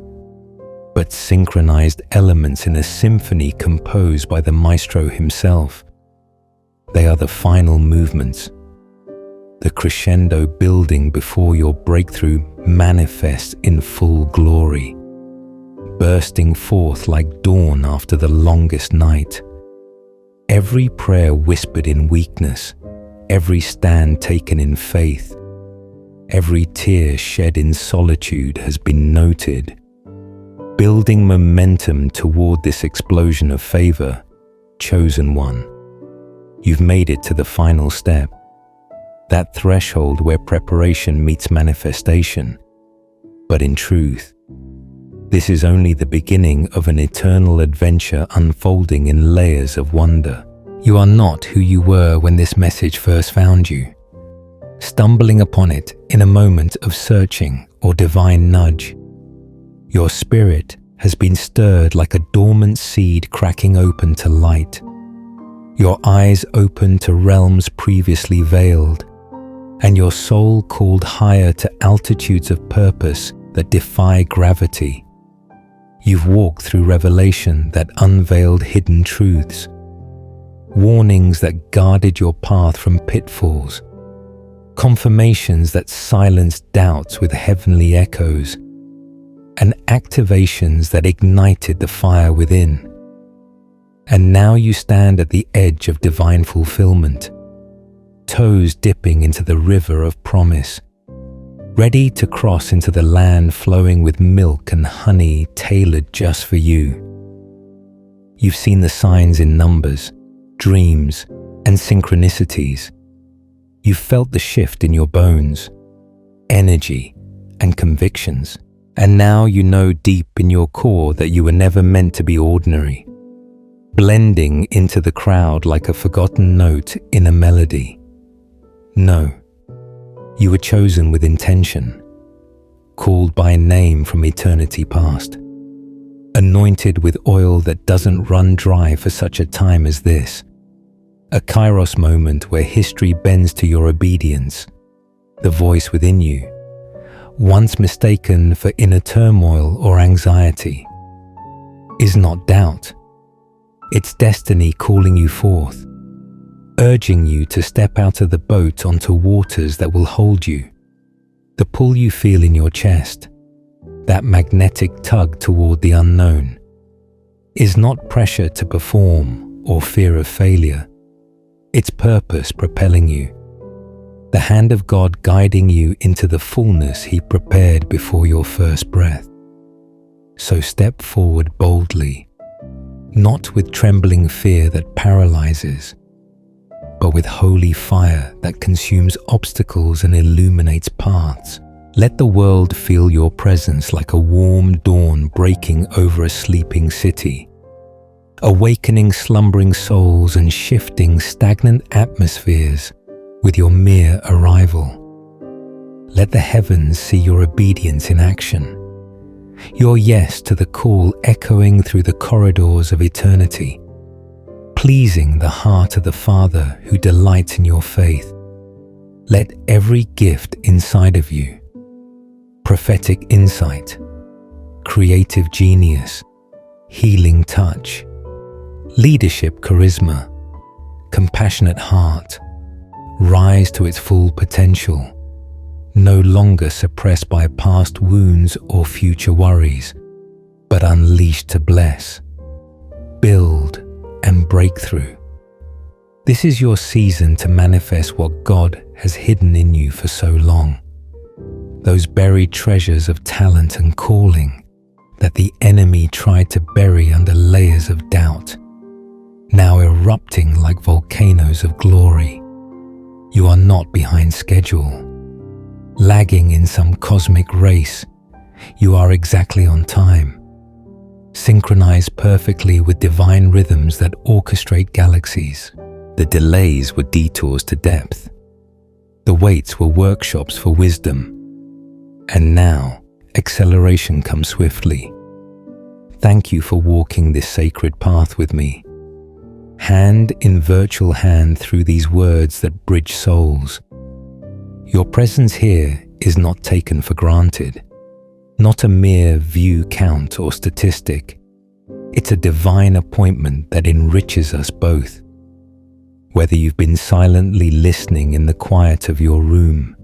but synchronized elements in a symphony composed by the maestro himself. They are the final movements, the crescendo building before your breakthrough manifests in full glory, bursting forth like dawn after the longest night. Every prayer whispered in weakness, every stand taken in faith, every tear shed in solitude has been noted, building momentum toward this explosion of favor. Chosen one, you've made it to the final step, that threshold where preparation meets manifestation. But in truth, this is only the beginning of an eternal adventure unfolding in layers of wonder. You are not who you were when this message first found you, stumbling upon it in a moment of searching or divine nudge. Your spirit has been stirred like a dormant seed cracking open to light. Your eyes open to realms previously veiled, and your soul called higher to altitudes of purpose that defy gravity. You've walked through revelation that unveiled hidden truths, warnings that guarded your path from pitfalls, confirmations that silenced doubts with heavenly echoes, and activations that ignited the fire within. And now you stand at the edge of divine fulfillment, toes dipping into the river of promise, ready to cross into the land flowing with milk and honey tailored just for you. You've seen the signs in numbers, dreams, and synchronicities. You've felt the shift in your bones, energy, and convictions. And now you know deep in your core that you were never meant to be ordinary, blending into the crowd like a forgotten note in a melody. No, you were chosen with intention, called by name from eternity past, anointed with oil that doesn't run dry for such a time as this, a kairos moment where history bends to your obedience. The voice within you, once mistaken for inner turmoil or anxiety, is not doubt. It's destiny calling you forth, urging you to step out of the boat onto waters that will hold you. The pull you feel in your chest, that magnetic tug toward the unknown, is not pressure to perform or fear of failure. It's purpose propelling you, the hand of God guiding you into the fullness He prepared before your first breath. So step forward boldly, not with trembling fear that paralyzes, but with holy fire that consumes obstacles and illuminates paths. Let the world feel your presence like a warm dawn breaking over a sleeping city, awakening slumbering souls and shifting stagnant atmospheres with your mere arrival. Let the heavens see your obedience in action, your yes to the call echoing through the corridors of eternity, pleasing the heart of the Father who delights in your faith. Let every gift inside of you, prophetic insight, creative genius, healing touch, leadership charisma, compassionate heart, rise to its full potential. no longer suppressed by past wounds or future worries, but unleashed to bless, build, and break through. This is your season to manifest what God has hidden in you for so long. Those buried treasures of talent and calling that the enemy tried to bury under layers of doubt, now erupting like volcanoes of glory. You are not behind schedule, lagging in some cosmic race. You are exactly on time, synchronized perfectly with divine rhythms that orchestrate galaxies. The delays were detours to depth. The waits were workshops for wisdom. And now, acceleration comes swiftly. Thank you for walking this sacred path with me, hand in virtual hand through these words that bridge souls. Your presence here is not taken for granted, not a mere view count or statistic. It's a divine appointment that enriches us both. Whether you've been silently listening in the quiet of your room,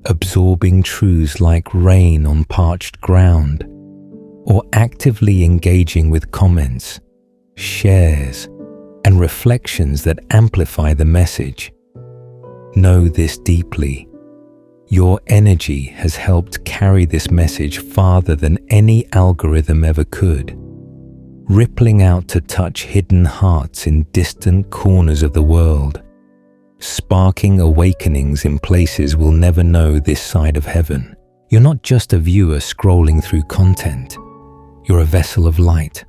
absorbing truths like rain on parched ground, or actively engaging with comments, shares, and reflections that amplify the message, know this deeply. Your energy has helped carry this message farther than any algorithm ever could, rippling out to touch hidden hearts in distant corners of the world, sparking awakenings in places we'll never know this side of heaven. You're not just a viewer scrolling through content. You're a vessel of light,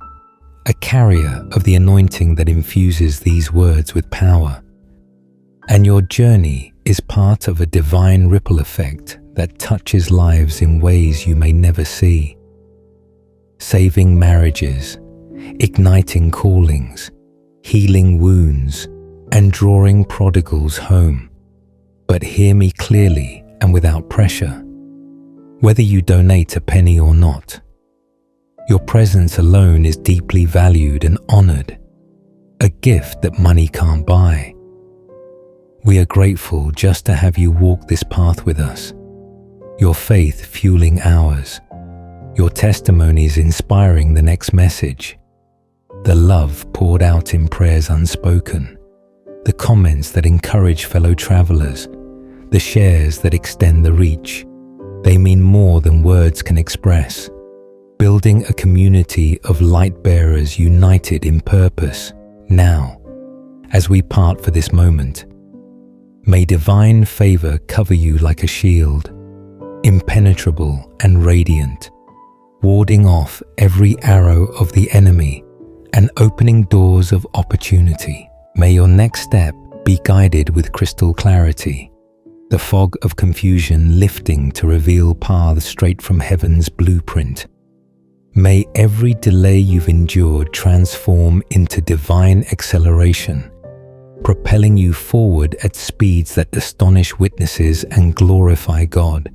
a carrier of the anointing that infuses these words with power. And your journey is part of a divine ripple effect that touches lives in ways you may never see, saving marriages, igniting callings, healing wounds, and drawing prodigals home. But hear me clearly and without pressure. Whether you donate a penny or not, your presence alone is deeply valued and honored, a gift that money can't buy. We are grateful just to have you walk this path with us, your faith fueling ours, your testimonies inspiring the next message, the love poured out in prayers unspoken, the comments that encourage fellow travelers, the shares that extend the reach. They mean more than words can express, building a community of light bearers united in purpose. Now, as we part for this moment, may divine favor cover you like a shield, impenetrable and radiant, warding off every arrow of the enemy and opening doors of opportunity. May your next step be guided with crystal clarity, the fog of confusion lifting to reveal paths straight from heaven's blueprint. May every delay you've endured transform into divine acceleration, propelling you forward at speeds that astonish witnesses and glorify God.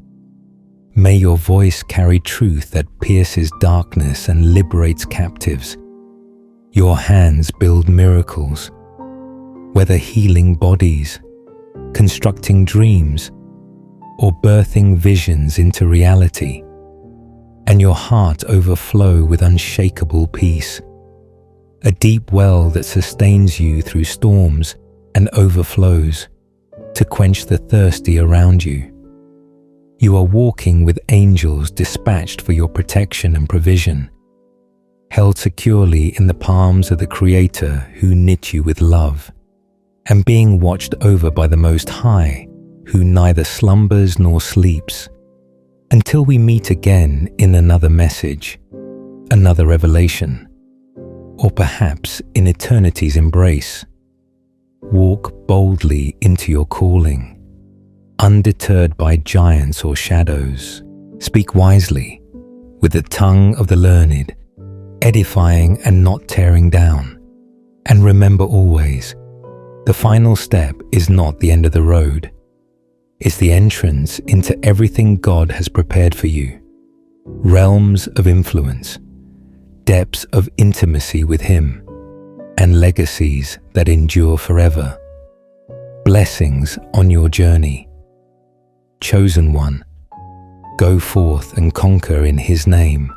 May your voice carry truth that pierces darkness and liberates captives. Your hands build miracles, whether healing bodies, constructing dreams, or birthing visions into reality, and your heart overflow with unshakable peace, a deep well that sustains you through storms and overflows to quench the thirsty around you. You are walking with angels dispatched for your protection and provision, held securely in the palms of the Creator who knit you with love, and being watched over by the Most High, who neither slumbers nor sleeps. Until we meet again in another message, another revelation, or perhaps in eternity's embrace, walk boldly into your calling, undeterred by giants or shadows. Speak wisely, with the tongue of the learned, edifying and not tearing down. And remember always, the final step is not the end of the road. It's the entrance into everything God has prepared for you. Realms of influence, depths of intimacy with Him, and legacies that endure forever. Blessings on your journey. chosen one. Go forth and conquer in His name.